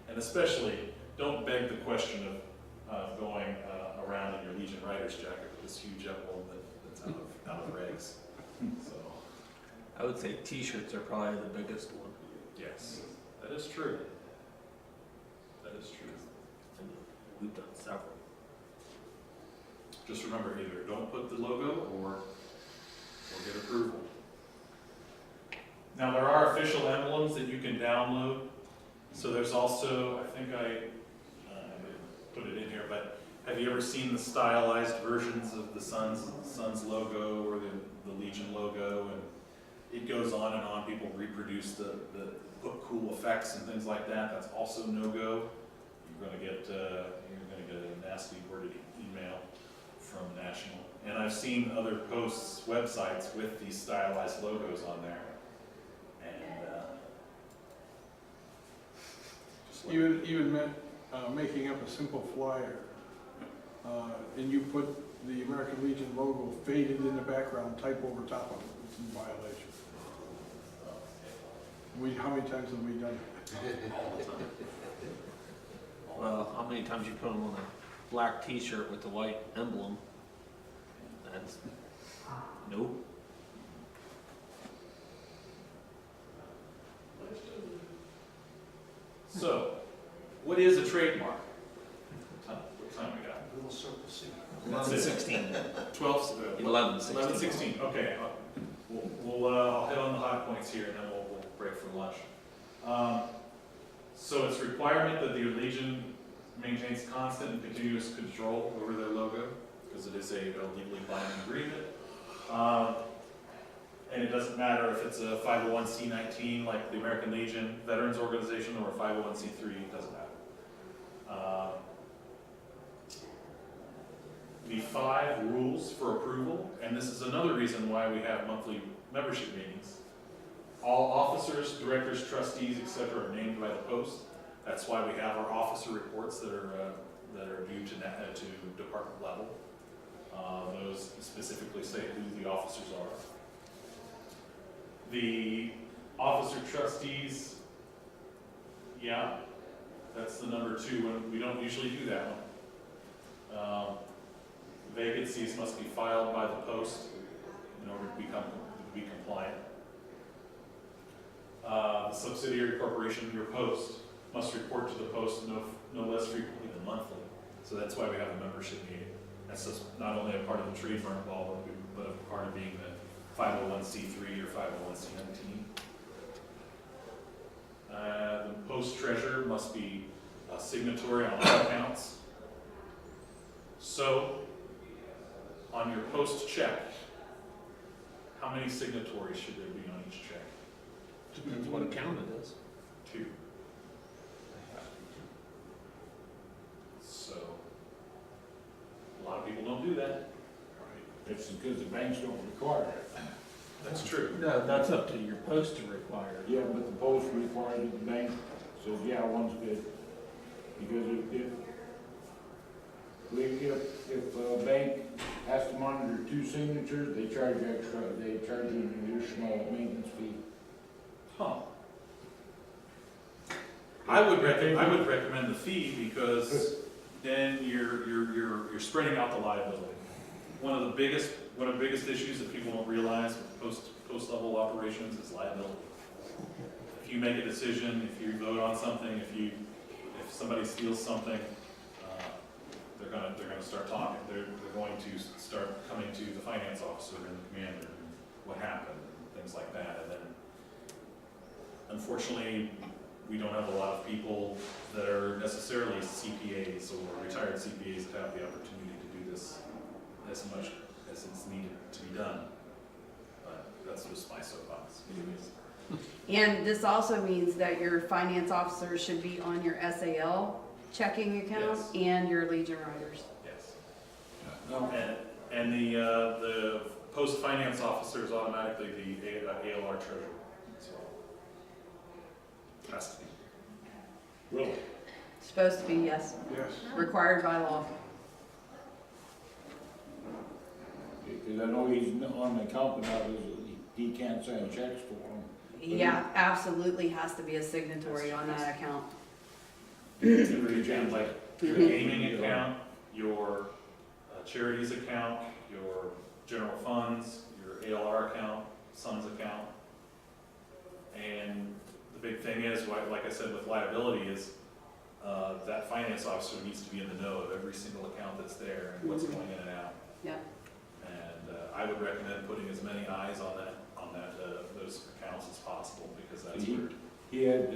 And especially, don't beg the question of going around in your Legion Rider's jacket with this huge emblem that's out of regs. So, I would say t-shirts are probably the biggest one. yes, that is true. That is true. And we've done several. Just remember, either don't put the logo or get approval. Now, there are official emblems that you can download. So there's also, I think I put it in here, but have you ever seen the stylized versions of the Suns logo or the Legion logo? And it goes on and on. People reproduce put cool effects and things like that. That's also no-go. You're going to get a nasty worded email from National. And I've seen other posts, websites with these stylized logos on there. And just Even meant making up a simple flyer, and you put the American Legion logo faded in the background, type over top of it. It's in violation. How many times have we done it? All the time. Well, how many times you put them on a black t-shirt with the white emblem? That's, nope. So, what is a trademark? What time we got? Little circle C. 11/16. 12, 11/16. 11/16, okay. I'll hit on the high points here and then we'll break for lunch. So it's requirement that the Legion maintains constant and continuous control over their logo, because it is a legally binding agreement. And it doesn't matter if it's a 501c19 like the American Legion Veterans Organization or a 501c3, it doesn't matter. The 5 rules for approval, and this is another reason why we have monthly membership meetings. All officers, directors, trustees, etc. are named by the post. That's why we have our officer reports that are due to department level. Those specifically say who the officers are. The officer trustees, yeah, that's the number 2 one. We don't usually do that one. Vacancies must be filed by the post in order to be compliant. The subsidiary corporation, your post, must report to the post no less frequently than monthly. So that's why we have a membership meeting. That's just not only a part of the trademark law, but a part of being the 501c3 or 501c19. The post treasurer must be a signatory on all accounts. So, on your post check, how many signatories should there be on each check? Depends what account it is. 2. So, a lot of people don't do that. It's because the banks don't require it. That's true. No, that's up to your post to require. Yeah, but the post requires it, the bank says, yeah, one's good. Because if a bank has to monitor 2 signatures, they charge extra, they charge an additional maintenance fee. Huh. I would recommend the fee because then you're spreading out the liability. One of the biggest issues that people don't realize with post level operations is liability. If you make a decision, if you vote on something, if somebody steals something, they're gonna start talking. They're going to start coming to the finance officer and the commander, and what happened, things like that. And then, unfortunately, we don't have a lot of people that are necessarily CPAs or retired CPAs that have the opportunity to do this as much as it's needed to be done. But that's just my soapbox. And this also means that your finance officer should be on your SAL checking account Yes. and your Legion Riders. Yes. And the post finance officer is automatically the ALR treasurer as well. Has to be. Really? Supposed to be, yes, Yes. required by law. Because I know he's on the account, but he can't sign checks for them. Yeah, absolutely has to be a signatory on that account. Every account, like your gaming account, your charities account, your general funds, your ALR account, Sons account. And the big thing is, like I said, with liability is that finance officer needs to be in the know of every single account that's there and what's going in and out. Yep. And I would recommend putting as many eyes on those accounts as possible, because that's where. He had,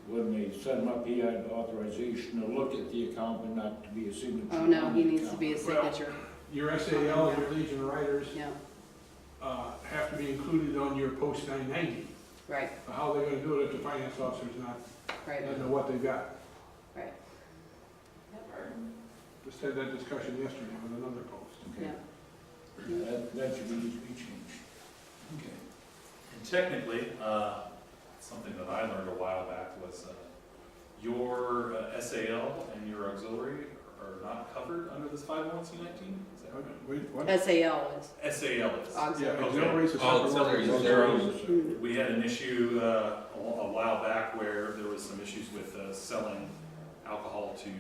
when they set him up, he had authorization to look at the account, but not to be a signature. Oh, no, on he the needs to account. be a signature. Your SAL and your Legion Riders Yeah, have to be included on your post 990. right, How are they gonna do it if the finance officer's not, right, doesn't know what they've got? right. Just had that discussion yesterday with another post. Yeah. That should be easy to change. Okay. And technically, something that I learned a while back was your SAL and your auxiliary are not covered under this 501c19? Is that right? Wait, what? SAL is. SAL is. Yeah, Auxiliary. auxiliaries are Oh, separate auxiliaries are organizations. zeros. Mhm. We had an issue a while back where there was some issues with selling alcohol to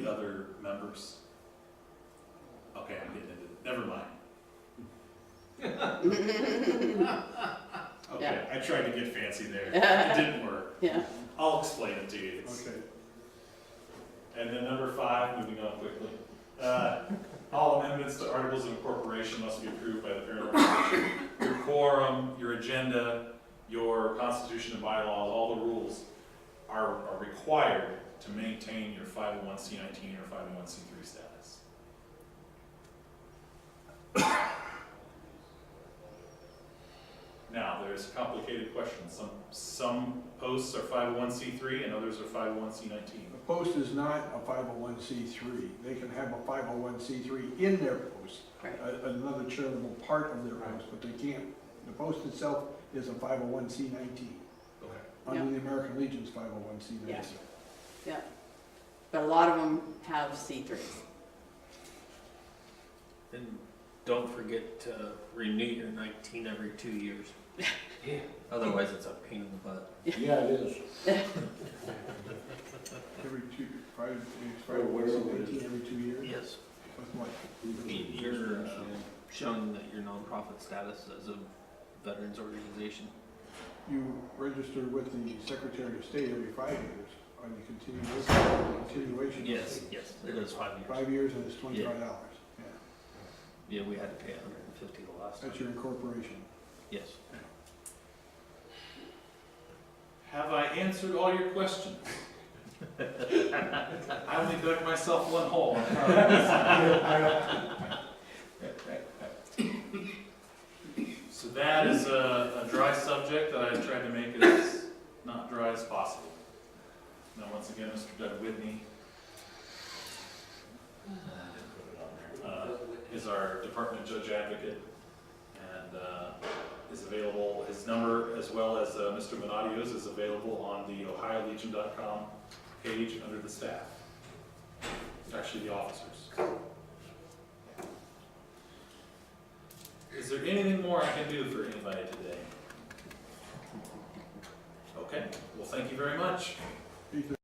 other members. Okay, I'm getting into it. Never mind. Okay, I tried to get fancy there. It didn't work. Yeah, I'll explain it to you. It's- Okay. And then number 5, moving on quickly. All amendments to articles of incorporation must be approved by the parent organization. Your quorum, your agenda, your constitution and bylaws, all the rules are required to maintain your 501c19 or 501c3 status? Now, there's a complicated question. Some posts are 501c3 and others are 501c19. A post is not a 501c3. They can have a 501c3 in their post, Right. another charitable part of their post, but they can't. The post itself is a 501c19, Okay. under the American Legion's 501c19. Yes. But a lot of them have C3s. And don't forget to renew your 19 every 2 years. Yeah. Otherwise, it's a pain in the butt. Yeah, it is. Every two, five, Or whatever it is. every 2 years? Yes. With what? You're showing that your nonprofit status as a veterans organization. You register with the Secretary of State every 5 years, on the continuation. Yes, it is 5 years. 5 years and it's $25, yeah. Yeah, we had to pay 150 the last time. That's your incorporation. Yes. Have I answered all your questions? I only dug myself one hole. So that is a dry subject that I tried to make as not dry as possible. Now, once again, Mr. Doug Whitney is our department judge advocate and is available. His number, as well as Mr. Minadio's, is available on the ohiolegion.com page under the staff. It's actually the officers. Is there anything more I can do for anybody today? Okay, well, thank you very much. Ethan?